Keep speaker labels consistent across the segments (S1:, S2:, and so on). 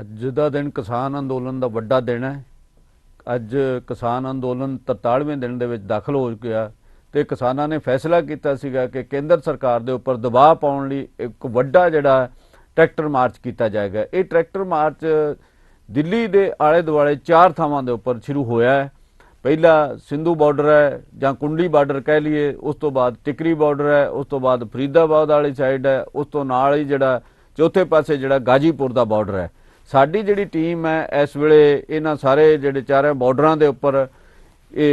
S1: ਅੱਜ ਦਾ ਦਿਨ ਕਿਸਾਨ ਅੰਦੋਲਨ ਦਾ ਵੱਡਾ ਦਿਨ ਹੈ। ਅੱਜ ਕਿਸਾਨ ਅੰਦੋਲਨ 43ਵੇਂ ਦਿਨ ਦੇ ਵਿੱਚ ਦਾਖਲ ਹੋ ਗਿਆ ਤੇ ਕਿਸਾਨਾਂ ਨੇ ਫੈਸਲਾ ਕੀਤਾ ਸੀਗਾ ਕਿ ਕੇਂਦਰ ਸਰਕਾਰ ਦੇ ਉੱਪਰ ਦਬਾਅ ਪਾਉਣ ਲਈ ਇੱਕ ਵੱਡਾ ਜਿਹੜਾ ਟਰੈਕਟਰ ਮਾਰਚ ਕੀਤਾ ਜਾਏਗਾ। ਇਹ ਟਰੈਕਟਰ ਮਾਰਚ ਦਿੱਲੀ ਦੇ ਆਲੇ ਦੁਆਲੇ 4 ਥਾਵਾਂ ਦੇ ਉੱਪਰ ਸ਼ੁਰੂ ਹੋਇਆ ਹੈ। ਪਹਿला सिंधु बॉर्डर है ਜਾਂ कुंडली बॉर्डर कह लीए, उस तो बाद टिकरी बॉर्डर है, उस तो बाद फरीदाबाद वाली साइड है, उस तो नाल ही जिहड़ा चौथे पासे जिहड़ा गाजीपुर दा बॉर्डर है। साडी जिहड़ी टीम है इस वेले इन्हां सारे जिहड़े चारे बॉर्डरां दे उपर ये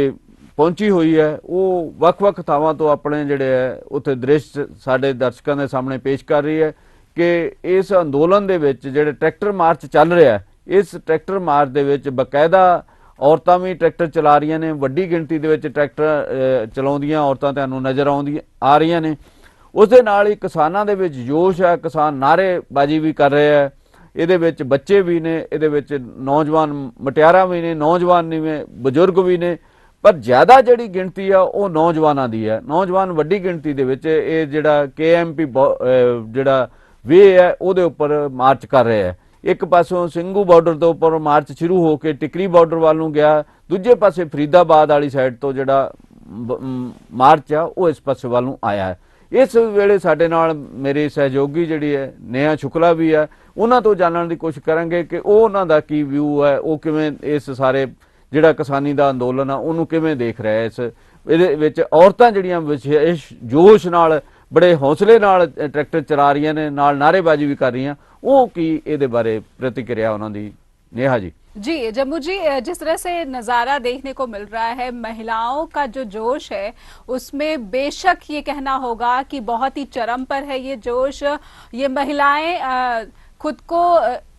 S1: पहुंची हुई है। वो वख-वख थावां तो अपने जिहड़े है उत्थे दृश्य साडे दर्शकां दे सामने पेश कर रही है कि इस अंदोलन दे विच जिहड़े ट्रैक्टर मार्च चल रहा है, इस ट्रैक्टर मार्च दे विच बकायदा औरतां भी ट्रैक्टर चला रही ने। वड्डी गिणती दे विच ट्रैक्टर चलाउंदियां औरतां तुहानूं नज़र आ रही ने। उस दे नाल ही किसानां दे विच जोश है, किसान नारेबाजी भी कर रहे हैं। इहदे विच बच्चे भी ने, इहदे विच नौजवान मटियारां भी ने, नौजवान ने, बजुर्ग भी ने, पर ज़्यादा जिहड़ी गिणती आ वो नौजवानां दी है। नौजवान वड्डी गिणती दे विच इह जिहड़ा KMP जिहड़ा वे है उहदे उपर मार्च कर रहे हैं। एक पासों सिंघू बॉर्डर तो उपर मार्च शुरू होकर टिकरी बॉर्डर वालों गया, दूजे पासे फरीदाबाद वाली साइड तो जिहड़ा मार्च आ वो इस पासे वालों आया है। इस वेले साडे नाल मेरे सहयोगी जिहड़ी है नेहा शुक्ला भी है, उन्हां तो जानने की कोशिश करांगे कि वो उन्हां दा की व्यू है, वो किवें इस सारे जिहड़ा किसानी दा अंदोलन आ उहनूं किवें देख रहे हैं। इस इहदे विच औरतां जिहड़ियां विशेष जोश नाल बड़े हौसले नाल ट्रैक्टर चला रही ने, नाल नारेबाजी भी कर रही हैं। वो की इहदे बारे प्रतिक्रिया उन्हां दी नेहा जी।
S2: जी जम्मू जी, जिस तरह से नज़ारा देखने को मिल रहा है, महिलाओं का जो जोश है उसमें बेशक ये कहना होगा कि बहुत ही चरम पर है ये जोश। ये महिलाएं खुद को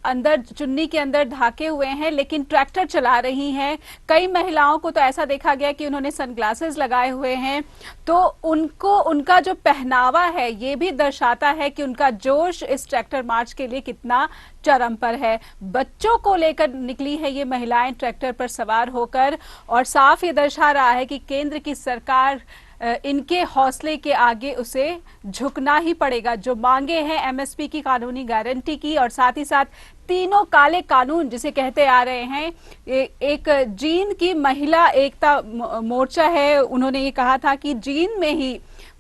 S2: अंदर चुन्नी के अंदर ढाके हुए हैं लेकिन ट्रैक्टर चला रही हैं। कई महिलाओं को तो ऐसा देखा गया कि उन्होंने सनग्लासेस लगाए हुए हैं, तो उनको उनका जो पहनावा है ये भी दर्शाता है कि उनका जोश इस ट्रैक्टर मार्च के लिए कितना चरम पर है। बच्चों को लेकर निकली है ये महिलाएं ट्रैक्टर पर सवार होकर, और साफ ये दर्शा रहा है कि केंद्र की सरकार इनके हौसले के आगे उसे झुकना ही पड़ेगा। जो मांगे हैं MSP की कानूनी गारंटी की, और साथ ही साथ तीनों काले कानून जिसे कहते आ रहे हैं। एक जींद की महिला एकता मोर्चा है, उन्होंने ये कहा था कि जींद में ही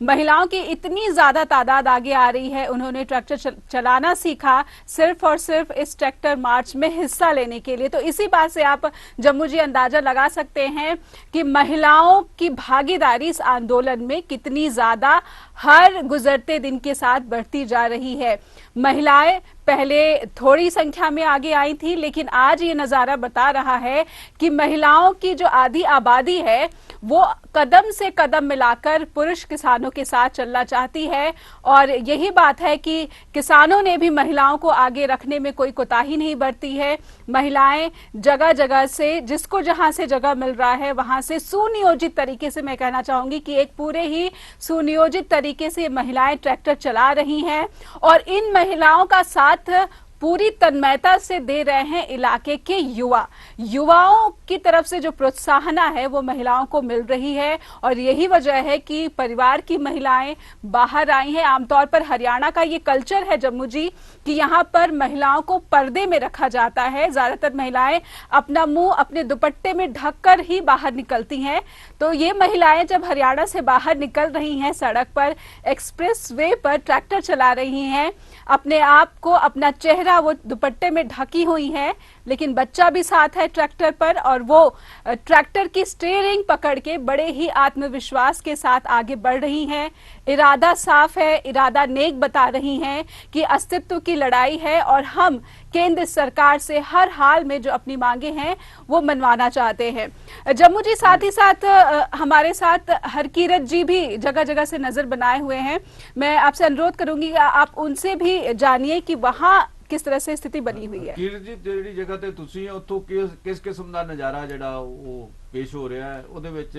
S2: महिलाओं की इतनी ज्यादा तादाद आगे आ रही है, उन्होंने ट्रैक्टर चलाना सीखा सिर्फ और सिर्फ इस ट्रैक्टर मार्च में हिस्सा लेने के लिए। तो इसी बात से आप जम्मू जी अंदाजा लगा सकते हैं कि महिलाओं की भागीदारी इस आंदोलन में कितनी ज्यादा हर गुजरते दिन के साथ बढ़ती जा रही है। महिलाएं पहले थोड़ी संख्या में आगे आई थी, लेकिन आज ये नजारा बता रहा है कि महिलाओं की जो आधी आबादी है वो कदम से कदम मिलाकर पुरुष किसानों के साथ चलना चाहती है। और यही बात है कि किसानों ने भी महिलाओं को आगे रखने में कोई कोताही नहीं बरती है। महिलाएं जगह जगह से, जिसको जहां से जगह मिल रहा है वहां से सुनियोजित तरीके से, मैं कहना चाहूंगी कि एक पूरे ही सुनियोजित तरीके से महिलाएं ट्रैक्टर चला रही हैं, और इन महिलाओं का साथ पूरी तन्मयता से दे रहे हैं इलाके के युवाओं की तरफ से जो प्रोत्साहना है वो महिलाओं को मिल रही है। और यही वजह है कि परिवार की महिलाएं बाहर आई हैं। आमतौर पर हरियाणा का ये कल्चर है जम्मू जी कि यहाँ पर महिलाओं को पर्दे में रखा जाता है। ज्यादातर महिलाएं अपना मुंह अपने दुपट्टे में ढककर ही बाहर निकलती हैं। तो ये महिलाएं जब हरियाणा से बाहर निकल रही हैं, सड़क पर एक्सप्रेस वे पर ट्रैक्टर चला रही हैं, अपने आप को, अपना चेहरा वो दुपट्टे में ढकी हुई है, लेकिन बच्चा भी साथ है ट्रैक्टर पर, और वो ट्रैक्टर की स्टीयरिंग पकड़ के बड़े ही आत्मविश्वास के साथ आगे बढ़ रही हैं। इरादा साफ है, इरादा नेक बता रही हैं कि अस्तित्व की लड़ाई है और हम केंद्र सरकार से हर हाल में जो अपनी मांगे हैं वो मनवाना चाहते हैं। जम्मू जी, साथ ही साथ हमारे साथ हरकीरत जी भी जगह जगह से नजर बनाए हुए हैं। मैं आपसे अनुरोध करूंगी कि आप उनसे भी जानिए कि वहां किस तरह से स्थिति बनी हुई है।
S1: कीरत जी, ਜਿਹੜੀ ਜਗ੍ਹਾ ਤੇ ਤੁਸੀਂ ਉੱਥੋਂ ਕਿਸ ਕਿਸਮ ਦਾ ਨਜ਼ਾਰਾ ਜਿਹੜਾ ਉਹ ਪੇਸ਼ ਹੋ ਰਿਹਾ ਹੈ, ਉਹਦੇ ਵਿੱਚ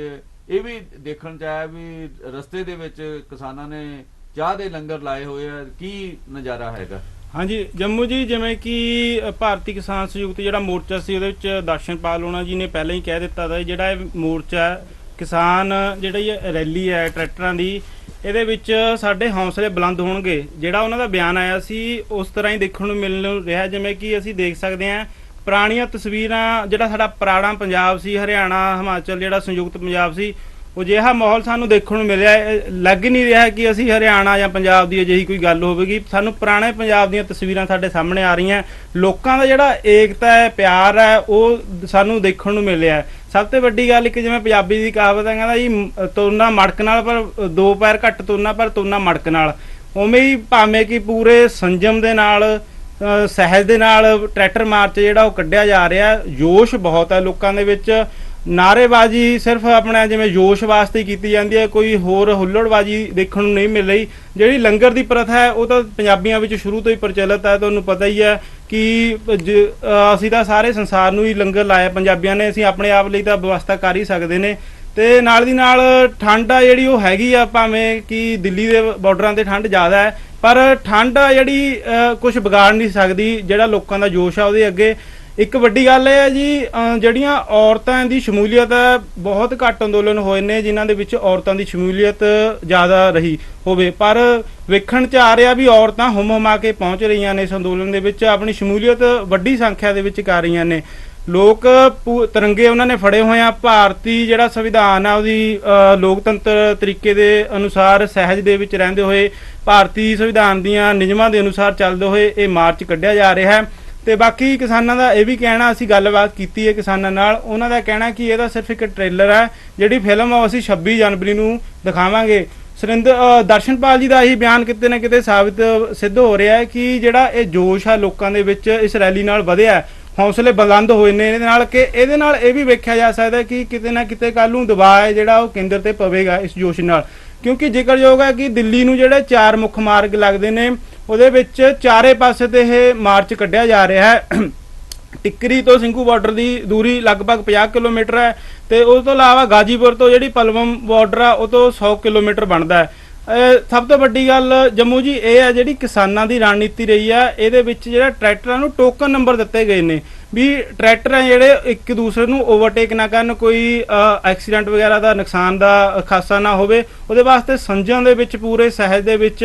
S1: ਇਹ ਵੀ ਦੇਖਣ ਚ ਆਇਆ ਵੀ ਰਸਤੇ ਦੇ ਵਿੱਚ ਕਿਸਾਨਾਂ ਨੇ ਚਾਹ ਦੇ ਲੰਗਰ ਲਾਏ ਹੋਏ ਆ, ਕੀ ਨਜ਼ਾਰਾ ਹੈਗਾ?
S3: हाँ जी जम्मू जी, जिवें कि भारती किसान संयुक्त जिहड़ा मोर्चा सी उहदे विच दर्शनपाल होना जी ने पहले ही कह दिता था जिहड़ा मोर्चा ਕਿਸਾਨ ਜਿਹੜੀ ਰੈਲੀ ਹੈ ਟਰੈਕਟਰਾਂ ਦੀ, ਇਹਦੇ ਵਿੱਚ ਸਾਡੇ ਹੌਸਲੇ ਬੁਲੰਦ ਹੋਣਗੇ। ਜਿਹੜਾ ਉਹਨਾਂ ਦਾ ਬਿਆਨ ਆਇਆ ਸੀ ਉਸ ਤਰ੍ਹਾਂ ਹੀ ਦੇਖਣ ਨੂੰ ਮਿਲ ਰਿਹਾ, ਜਿਵੇਂ ਕਿ ਅਸੀਂ ਦੇਖ ਸਕਦੇ ਹਾਂ ਪੁਰਾਣੀਆਂ ਤਸਵੀਰਾਂ, ਜਿਹੜਾ ਸਾਡਾ ਪੁਰਾਣਾ ਪੰਜਾਬ ਸੀ, ਹਰਿਆਣਾ ਹਿਮਾਚਲ ਜਿਹੜਾ ਸੰਯੁਕਤ ਪੰਜਾਬ ਸੀ, ਉਹ ਜਿਹਾ ਮਾਹੌਲ ਸਾਨੂੰ ਦੇਖਣ ਨੂੰ ਮਿਲਿਆ। ਲੱਗ ਨਹੀਂ ਰਿਹਾ ਕਿ ਅਸੀਂ ਹਰਿਆਣਾ ਜਾਂ ਪੰਜਾਬ ਦੀ ਅਜਿਹੀ ਕੋਈ ਗੱਲ ਹੋਵੇਗੀ। ਸਾਨੂੰ ਪੁਰਾਣੇ ਪੰਜਾਬ ਦੀਆਂ ਤਸਵੀਰਾਂ ਸਾਡੇ ਸਾਹਮਣੇ ਆ ਰਹੀਆਂ। ਲੋਕਾਂ ਦਾ ਜਿਹੜਾ ਏਕਤਾ ਹੈ, ਪਿਆਰ ਹੈ, ਉਹ ਸਾਨੂੰ ਦੇਖਣ ਨੂੰ ਮਿਲਿਆ। ਸਭ ਤੋਂ ਵੱਡੀ ਗੱਲ ਇੱਕ ਜਿਵੇਂ ਪੰਜਾਬੀ ਦੀ ਕਹਾਵਤ ਹੈ, ਕਹਿੰਦਾ ਜੀ ਤੁਰਨਾ ਮੜਕ ਨਾਲ ਪਰ 2 ਪੈਰ ਘੱਟ ਤੁਰਨਾ ਪਰ ਤੁਰਨਾ ਮੜਕ ਨਾਲ। ਉਵੇਂ ਹੀ ਭਾਵੇਂ ਕਿ ਪੂਰੇ ਸੰਜਮ ਦੇ ਨਾਲ, ਸਹਿਜ ਦੇ ਨਾਲ ਟਰੈਕਟਰ ਮਾਰਚ ਜਿਹੜਾ ਉਹ ਕੱਢਿਆ ਜਾ ਰਿਹਾ। ਜੋਸ਼ ਬਹੁਤ ਹੈ ਲੋਕਾਂ ਦੇ ਵਿੱਚ। ਨਾਅਰੇਬਾਜ਼ੀ ਸਿਰਫ ਆਪਣਾ ਜਿਵੇਂ ਜੋਸ਼ ਵਾਸਤੇ ਹੀ ਕੀਤੀ ਜਾਂਦੀ ਹੈ, ਕੋਈ ਹੋਰ ਹੁੱਲੜਬਾਜ਼ੀ ਦੇਖਣ ਨੂੰ ਨਹੀਂ ਮਿਲ ਰਹੀ। ਜਿਹੜੀ ਲੰਗਰ ਦੀ ਪ੍ਰਥਾ ਹੈ ਉਹ ਤਾਂ ਪੰਜਾਬੀਆਂ ਵਿੱਚ ਸ਼ੁਰੂ ਤੋਂ ਹੀ ਪ੍ਰਚਲਿਤ ਹੈ। ਤੁਹਾਨੂੰ ਪਤਾ ਹੀ ਹੈ ਕਿ ਅਸੀਂ ਤਾਂ ਸਾਰੇ ਸੰਸਾਰ ਨੂੰ ਹੀ ਲੰਗਰ ਲਾਇਆ ਪੰਜਾਬੀਆਂ ਨੇ, ਅਸੀਂ ਆਪਣੇ ਆਪ ਲਈ ਤਾਂ ਵਿਵਸਥਾ ਕਰ ਹੀ ਸਕਦੇ ਨੇ। ਤੇ ਨਾਲ ਦੀ ਨਾਲ ਠੰਡ ਆ ਜਿਹੜੀ ਉਹ ਹੈਗੀ ਆ, ਭਾਵੇਂ ਕਿ ਦਿੱਲੀ ਦੇ ਬਾਰਡਰਾਂ ਤੇ ਠੰਡ ਜ਼ਿਆਦਾ ਹੈ, ਪਰ ਠੰਡ ਆ ਜਿਹੜੀ ਕੁਝ ਵਿਗਾੜ ਨਹੀਂ ਸਕਦੀ ਜਿਹੜਾ ਲੋਕਾਂ ਦਾ ਜੋਸ਼ ਆ ਉਹਦੇ ਅੱਗੇ। ਇੱਕ ਵੱਡੀ ਗੱਲ ਇਹ ਹੈ ਜੀ, ਜਿਹੜੀਆਂ ਔਰਤਾਂ ਦੀ ਸ਼ਮੂਲੀਅਤ ਹੈ, ਬਹੁਤ ਘੱਟ ਅੰਦੋਲਨ ਹੋਏ ਨੇ ਜਿਨ੍ਹਾਂ ਦੇ ਵਿੱਚ ਔਰਤਾਂ ਦੀ ਸ਼ਮੂਲੀਅਤ ਜ਼ਿਆਦਾ ਰਹੀ ਹੋਵੇ, ਪਰ ਵੇਖਣ 'ਚ ਆ ਰਿਹਾ ਵੀ ਔਰਤਾਂ ਹੁਮ-ਹੁਮਾ ਕੇ ਪਹੁੰਚ ਰਹੀਆਂ ਨੇ ਇਸ ਅੰਦੋਲਨ ਦੇ ਵਿੱਚ, ਆਪਣੀ ਸ਼ਮੂਲੀਅਤ ਵੱਡੀ ਸੰਖਿਆ ਦੇ ਵਿੱਚ ਕਰ ਰਹੀਆਂ ਨੇ। ਲੋਕ ਤਿਰੰਗੇ ਉਹਨਾਂ ਨੇ ਫੜੇ ਹੋਏ ਆ। ਭਾਰਤੀ ਜਿਹੜਾ ਸੰਵਿਧਾਨ ਆ ਉਹਦੀ ਲੋਕਤੰਤਰ ਤਰੀਕੇ ਦੇ ਅਨੁਸਾਰ ਸਹਿਜ ਦੇ ਵਿੱਚ ਰਹਿੰਦੇ ਹੋਏ, ਭਾਰਤੀ ਸੰਵਿਧਾਨ ਦੀਆਂ ਨਿਯਮਾਂ ਦੇ ਅਨੁਸਾਰ ਚੱਲਦੇ ਹੋਏ ਇਹ ਮਾਰਚ ਕੱਢਿਆ ਜਾ ਰਿਹਾ ਹੈ। ਤੇ ਬਾਕੀ ਕਿਸਾਨਾਂ ਦਾ ਇਹ ਵੀ ਕਹਿਣਾ, ਅਸੀਂ ਗੱਲਬਾਤ ਕੀਤੀ ਹੈ ਕਿਸਾਨਾਂ ਨਾਲ, ਉਹਨਾਂ ਦਾ ਕਹਿਣਾ ਕਿ ਇਹਦਾ ਸਿਰਫ ਇੱਕ ਟ੍ਰੇਲਰ ਹੈ, ਜਿਹੜੀ ਫਿਲਮ ਆ ਅਸੀਂ 26 ਜਨਵਰੀ ਨੂੰ ਦਿਖਾਵਾਂਗੇ। ਦਰਸ਼ਨਪਾਲ ਜੀ ਦਾ ਇਹੀ ਬਿਆਨ ਕਿਤੇ ਨਾ ਕਿਤੇ ਸਿੱਧ ਹੋ ਰਿਹਾ ਹੈ ਕਿ ਜਿਹੜਾ ਇਹ ਜੋਸ਼ ਆ ਲੋਕਾਂ ਦੇ ਵਿੱਚ ਇਸ ਰੈਲੀ ਨਾਲ ਵਧਿਆ, ਹੌਸਲੇ ਬੁਲੰਦ ਹੋਏ ਨੇ ਇਹਦੇ ਨਾਲ, ਕਿ ਇਹਦੇ ਨਾਲ ਇਹ ਵੀ ਵੇਖਿਆ ਜਾ ਸਕਦਾ ਕਿ ਕਿਤੇ ਨਾ ਕਿਤੇ ਕੱਲ ਨੂੰ ਦਬਾਅ ਹੈ ਜਿਹੜਾ ਉਹ ਕੇਂਦਰ ਤੇ ਪਵੇਗਾ ਇਸ ਜੋਸ਼ ਨਾਲ। ਕਿਉਂਕਿ ਜ਼ਿਕਰਯੋਗ ਹੈ ਕਿ ਦਿੱਲੀ ਨੂੰ ਜਿਹੜੇ 4 ਮੁੱਖ ਮਾਰਗ ਲੱਗਦੇ ਨੇ ਉਹਦੇ ਵਿੱਚ ਚਾਰੇ ਪਾਸੇ ਤੇ ਇਹ ਮਾਰਚ ਕੱਢਿਆ ਜਾ ਰਿਹਾ ਹੈ। ਟਿੱਕਰੀ ਤੋਂ ਸਿੰਘੂ ਬਾਰਡਰ ਦੀ ਦੂਰੀ ਲਗਭਗ 50 ਕਿਲੋਮੀਟਰ ਹੈ, ਤੇ ਉਸ ਤੋਂ ਇਲਾਵਾ ਗਾਜੀਪੁਰ ਤੋਂ ਜਿਹੜੀ ਪਲਵਮ ਬਾਰਡਰ ਆ ਉਹ ਤੋਂ 100 ਕਿਲੋਮੀਟਰ ਬਣਦਾ ਹੈ। ਸਭ ਤੋਂ ਵੱਡੀ ਗੱਲ ਜੰਮੂ ਜੀ ਇਹ ਹੈ, ਜਿਹੜੀ ਕਿਸਾਨਾਂ ਦੀ ਰਣਨੀਤੀ ਰਹੀ ਆ, ਇਹਦੇ ਵਿੱਚ ਜਿਹੜਾ ਟਰੈਕਟਰਾਂ ਨੂੰ ਟੋਕਨ ਨੰਬਰ ਦਿੱਤੇ ਗਏ ਨੇ ਵੀ ਟਰੈਕਟਰ ਆ ਜਿਹੜੇ ਇੱਕ ਦੂਸਰੇ ਨੂੰ ਓਵਰਟੇਕ ਨਾ ਕਰਨ, ਕੋਈ ਐਕਸੀਡੈਂਟ ਵਗੈਰਾ ਦਾ ਨੁਕਸਾਨ ਦਾ ਖਾਸਾ ਨਾ ਹੋਵੇ। ਉਹਦੇ ਵਾਸਤੇ ਸੰਜਮ ਦੇ ਵਿੱਚ, ਪੂਰੇ ਸਹਿਜ ਦੇ ਵਿੱਚ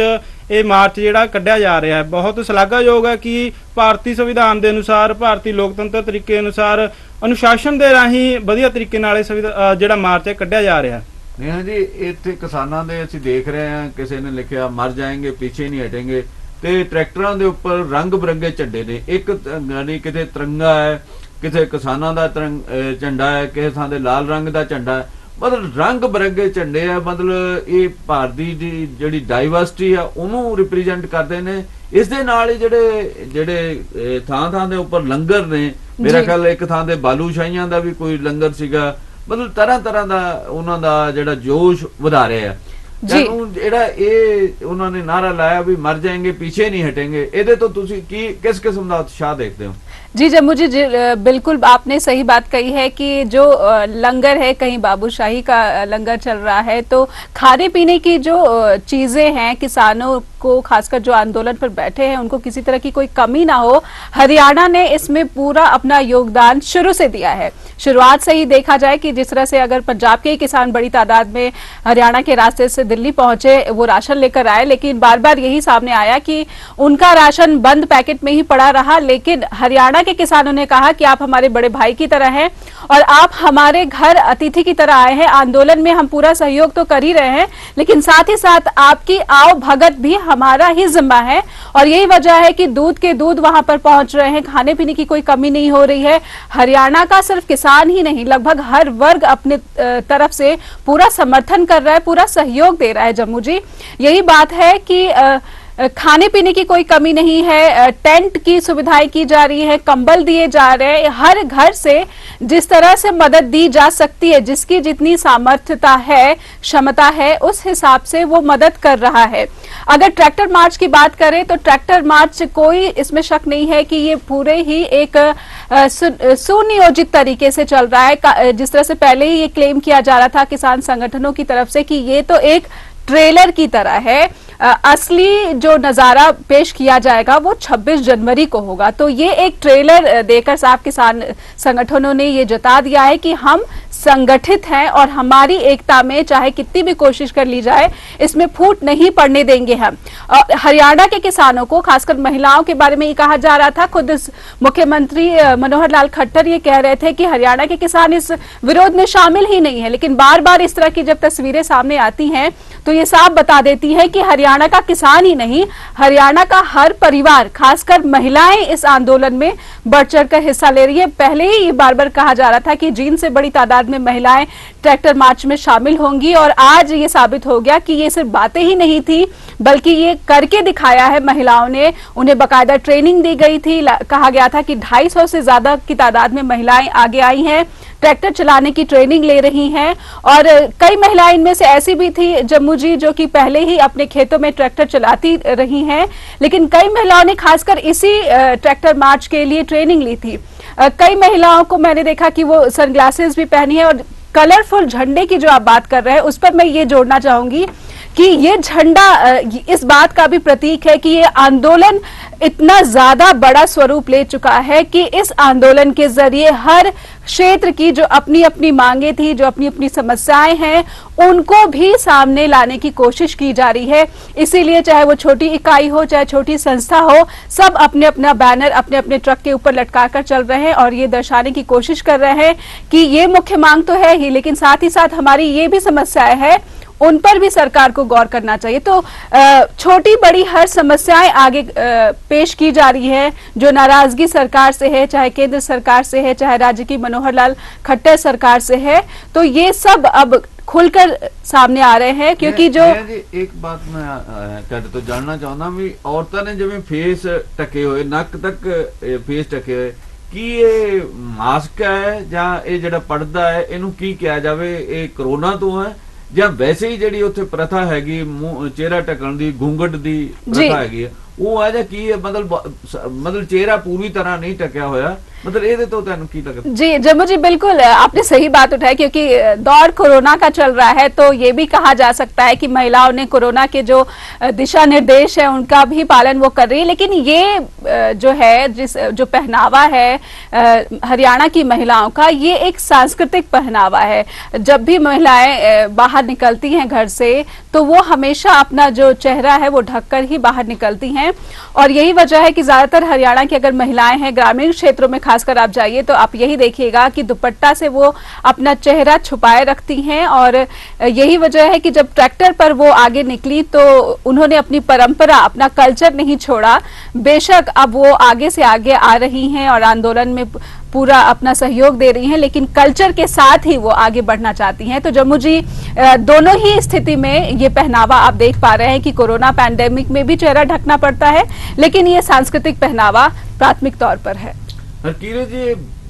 S3: ਇਹ ਮਾਰਚ ਜਿਹੜਾ ਕੱਢਿਆ ਜਾ ਰਿਹਾ ਹੈ। ਬਹੁਤ ਸ਼ਲਾਘਾਯੋਗ ਹੈ ਕਿ ਭਾਰਤੀ ਸੰਵਿਧਾਨ ਦੇ ਅਨੁਸਾਰ, ਭਾਰਤੀ ਲੋਕਤੰਤਰ ਤਰੀਕੇ ਅਨੁਸਾਰ, ਅਨੁਸ਼ਾਸਨ ਦੇ ਰਾਹੀਂ ਵਧੀਆ ਤਰੀਕੇ ਨਾਲ ਇਹ ਜਿਹੜਾ ਮਾਰਚ ਹੈ ਕੱਢਿਆ ਜਾ ਰਿਹਾ।
S1: ਨੇਹਾ ਜੀ, ਇੱਥੇ ਕਿਸਾਨਾਂ ਦੇ ਅਸੀਂ ਦੇਖ ਰਹੇ ਹਾਂ, ਕਿਸੇ ਨੇ ਲਿਖਿਆ ਮਰ ਜਾਏਂਗੇ ਪਿੱਛੇ ਨਹੀਂ ਹਟेंगे, ਤੇ ਟਰੈਕਟਰਾਂ ਦੇ ਉੱਪਰ ਰੰਗ ਬਰੰਗੇ ਝੰਡੇ ਨੇ। ਇੱਕ ਕਿਤੇ ਤਿਰੰਗਾ ਹੈ, ਕਿਸੇ ਕਿਸਾਨਾਂ ਦਾ ਝੰਡਾ ਹੈ, ਕਿਸੇ ਥਾਂ ਦੇ ਲਾਲ ਰੰਗ ਦਾ ਝੰਡਾ ਹੈ। ਮਤਲਬ ਰੰਗ ਬਰੰਗੇ ਝੰਡੇ ਆ, ਮਤਲਬ ਇਹ ਭਾਰਤੀ ਦੀ ਜਿਹੜੀ ਡਾਈਵਰਸਿਟੀ ਆ ਉਹਨੂੰ ਰਿਪਰੈਜ਼ੈਂਟ ਕਰਦੇ ਨੇ। ਇਸ ਦੇ ਨਾਲ ਹੀ ਜਿਹੜੇ ਥਾਂ ਦੇ ਉੱਪਰ ਲੰਗਰ ਨੇ, ਮੇਰਾ ਖਿਆਲ ਇੱਕ ਥਾਂ ਦੇ ਬਾਲੂਸ਼ਾਹੀਆਂ ਦਾ ਵੀ ਕੋਈ ਲੰਗਰ ਸੀਗਾ। ਮਤਲਬ ਤਰ੍ਹਾਂ ਦਾ ਉਹਨਾਂ ਦਾ ਜਿਹੜਾ ਜੋਸ਼ ਵਧਾ ਰਿਹਾ ਜਿਹੜਾ ਇਹ ਉਹਨਾਂ ਨੇ ਨਾਰਾ ਲਾਇਆ ਵੀ ਮਰ ਜਾएंगे पीछे नहीं हटेंगे, ਇਹਦੇ ਤੋਂ ਤੁਸੀਂ किस किस्म ਦਾ ਉਤਸ਼ਾਹ देखते हो?
S2: जी जम्मू जी, बिल्कुल आपने सही बात कही है कि जो लंगर है, कहीं बाबूशाही का लंगर चल रहा है, तो खाने पीने की जो चीजें हैं, किसानों को खासकर जो आंदोलन पर बैठे हैं उनको किसी तरह की कोई कमी ना हो, हरियाणा ने इसमें पूरा अपना योगदान शुरू से दिया है। शुरुआत से ही देखा जाए कि जिस तरह से अगर पंजाब के ही किसान बड़ी तादाद में हरियाणा के रास्ते से दिल्ली पहुंचे, वो राशन लेकर आए, लेकिन बार बार यही सामने आया कि उनका राशन बंद पैकेट में ही पड़ा रहा। लेकिन हरियाणा के किसानों ने कहा कि आप हमारे बड़े भाई की तरह हैं और आप हमारे घर अतिथि की तरह आए हैं। आंदोलन में हम पूरा सहयोग तो कर ही रहे हैं, लेकिन साथ ही साथ आपकी आओ भगत भी हमारा ही जिम्मा है, और यही वजह है कि दूध के दूध वहां पर पहुंच रहे हैं। खाने पीने की कोई कमी नहीं हो रही है। हरियाणा का सिर्फ किसान ही नहीं, लगभग हर वर्ग अपने तरफ से पूरा समर्थन कर रहा है, पूरा सहयोग दे रहा है। जम्मू जी, यही बात है कि खाने पीने की कोई कमी नहीं है, टेंट की सुविधाएं की जा रही है, कंबल दिए जा रहे हैं। हर घर से जिस तरह से मदद दी जा सकती है, जिसकी जितनी सामर्थ्यता है, क्षमता है, उस हिसाब से वो मदद कर रहा है। अगर ट्रैक्टर मार्च की बात करें तो ट्रैक्टर मार्च, कोई इसमें शक नहीं है कि ये पूरे ही एक सुनियोजित तरीके से चल रहा है। जिस तरह से पहले ही ये क्लेम किया जा रहा था किसान संगठनों की तरफ से कि ये तो एक ट्रेलर की तरह है, असली जो नजारा पेश किया जाएगा वो 26 जनवरी को होगा। तो ये एक ट्रेलर देकर साफ किसान संगठनों ने ये जता दिया है कि हम संगठित हैं और हमारी एकता में चाहे कितनी भी कोशिश कर ली जाए इसमें फूट नहीं पड़ने देंगे हम। हरियाणा के किसानों को, खासकर महिलाओं के बारे में ये कहा जा रहा था, खुद मुख्यमंत्री मनोहर लाल खट्टर ये कह रहे थे कि हरियाणा के किसान इस विरोध में शामिल ही नहीं है। लेकिन बार बार इस तरह की जब तस्वीरें सामने आती हैं तो ये साफ बता देती है कि हरियाणा का किसान ही नहीं, हरियाणा का हर परिवार, खासकर महिलाएं इस आंदोलन में बढ़ चढ़कर हिस्सा ले रही है। पहले ही ये बार बार कहा जा रहा था कि जींद से बड़ी तादाद में महिलाएं ट्रैक्टर मार्च में शामिल होंगी और आज ये साबित हो गया कि ये सिर्फ बातें ही नहीं थी बल्कि ये करके दिखाया है महिलाओं ने। उन्हें बाकायदा ट्रेनिंग दी गई थी। कहा गया था कि 250 से ज्यादा की तादाद में महिलाएं आगे आई हैं, ट्रैक्टर चलाने की ट्रेनिंग ले रही हैं। और कई महिलाएं इनमें से ऐसी भी थी जम्मू जी जो कि पहले ही अपने खेतों में ट्रैक्टर चलाती रही हैं, लेकिन कई महिलाओं ने खासकर इसी ट्रैक्टर मार्च के लिए ट्रेनिंग ली थी। कई महिलाओं को मैंने देखा कि वो सनग्लासेस भी पहनी है। और कलरफुल झंडे की जो आप बात कर रहे हैं उस पर मैं ये जोड़ना चाहूंगी कि ये झंडा इस बात का भी प्रतीक है कि ये आंदोलन इतना ज्यादा बड़ा स्वरूप ले चुका है कि इस आंदोलन के जरिए हर क्षेत्र की जो अपनी अपनी मांगे थी, जो अपनी अपनी समस्याएं हैं, उनको भी सामने लाने की कोशिश की जा रही है। इसीलिए चाहे वो छोटी इकाई हो, चाहे छोटी संस्था हो, सब अपने अपना बैनर अपने अपने ट्रक के ऊपर लटका कर चल रहे हैं और ये दर्शाने की कोशिश कर रहे हैं कि ये मुख्य मांग तो है ही, लेकिन साथ ही साथ हमारी ये भी समस्याएं हैं, उन पर भी सरकार को गौर करना चाहिए। तो छोटी बड़ी हर समस्याएं आगे पेश की जा रही है। जो नाराजगी सरकार से है, चाहे केंद्र सरकार से है, चाहे राज्य की मनोहर लाल खट्टर सरकार से है, तो ये सब अब खुलकर सामने आ रहे हैं। क्योंकि जो
S1: एक बात मैं ਤੁਹਾਡੇ ਤੋਂ ਜਾਣਨਾ ਚਾਹੁੰਦਾ ਵੀ ਔਰਤਾਂ ਨੇ ਜਿਵੇਂ ਫੇਸ ਟਕੇ ਹੋਏ, ਨੱਕ ਤੱਕ ਫੇਸ ਟਕੇ ਹੋਏ, ਕੀ ਇਹ ਮਾਸਕ ਹੈ ਜਾਂ ਇਹ ਜਿਹੜਾ ਪਰਦਾ ਹੈ ਇਹਨੂੰ ਕੀ ਕਿਹਾ ਜਾਵੇ, ਇਹ ਕਰੋਨਾ ਤੋਂ ਹੈ ਜਾਂ ਵੈਸੇ ਹੀ ਜਿਹੜੀ ਉੱਥੇ ਪ੍ਰਥਾ ਹੈਗੀ ਚਿਹਰਾ ਢੱਕਣ ਦੀ, ਘੁੰਗਟ ਦੀ ਪ੍ਰਥਾ ਹੈਗੀ ਹੈ, ਉਹ ਹੈ ਜਾਂ ਕੀ ਹੈ? मतलब चेहरा पूरी तरह नहीं टकिया होया, मतलब ये तो तेन की लगता? जी
S2: जम्मू जी, बिल्कुल आपने सही बात उठाई। क्योंकि दौर कोरोना का चल रहा है तो ये भी कहा जा सकता है कि महिलाओं ने कोरोना के जो दिशा निर्देश है उनका भी पालन वो कर रही है। लेकिन ये जो है जो पहनावा है हरियाणा की महिलाओं का, ये एक सांस्कृतिक पहनावा है। जब भी महिलाएं बाहर निकलती हैं घर से तो वो हमेशा अपना जो चेहरा है वो ढककर ही बाहर निकलती हैं। और यही वजह है कि ज्यादातर हरियाणा की अगर महिलाएं हैं, ग्रामीण क्षेत्रों में खासकर आप जाइए तो आप यही देखिएगा कि दुपट्टा से वो अपना चेहरा छुपाए रखती हैं। और यही वजह है कि जब ट्रैक्टर पर वो आगे निकली तो उन्होंने अपनी परंपरा, अपना कल्चर नहीं छोड़ा। बेशक अब वो आगे से आगे आ रही हैं और आंदोलन में पूरा अपना सहयोग दे रही हैं, लेकिन कल्चर के साथ ही वो आगे बढ़ना चाहती हैं। तो जम्मू जी, दोनों ही स्थिति में ये पहनावा आप देख पा रहे हैं कि कोरोना पैंडेमिक में भी चेहरा ढकना पड़ता है, लेकिन ये सांस्कृतिक पहनावा प्राथमिक तौर पर है।
S1: हरकीरे जी,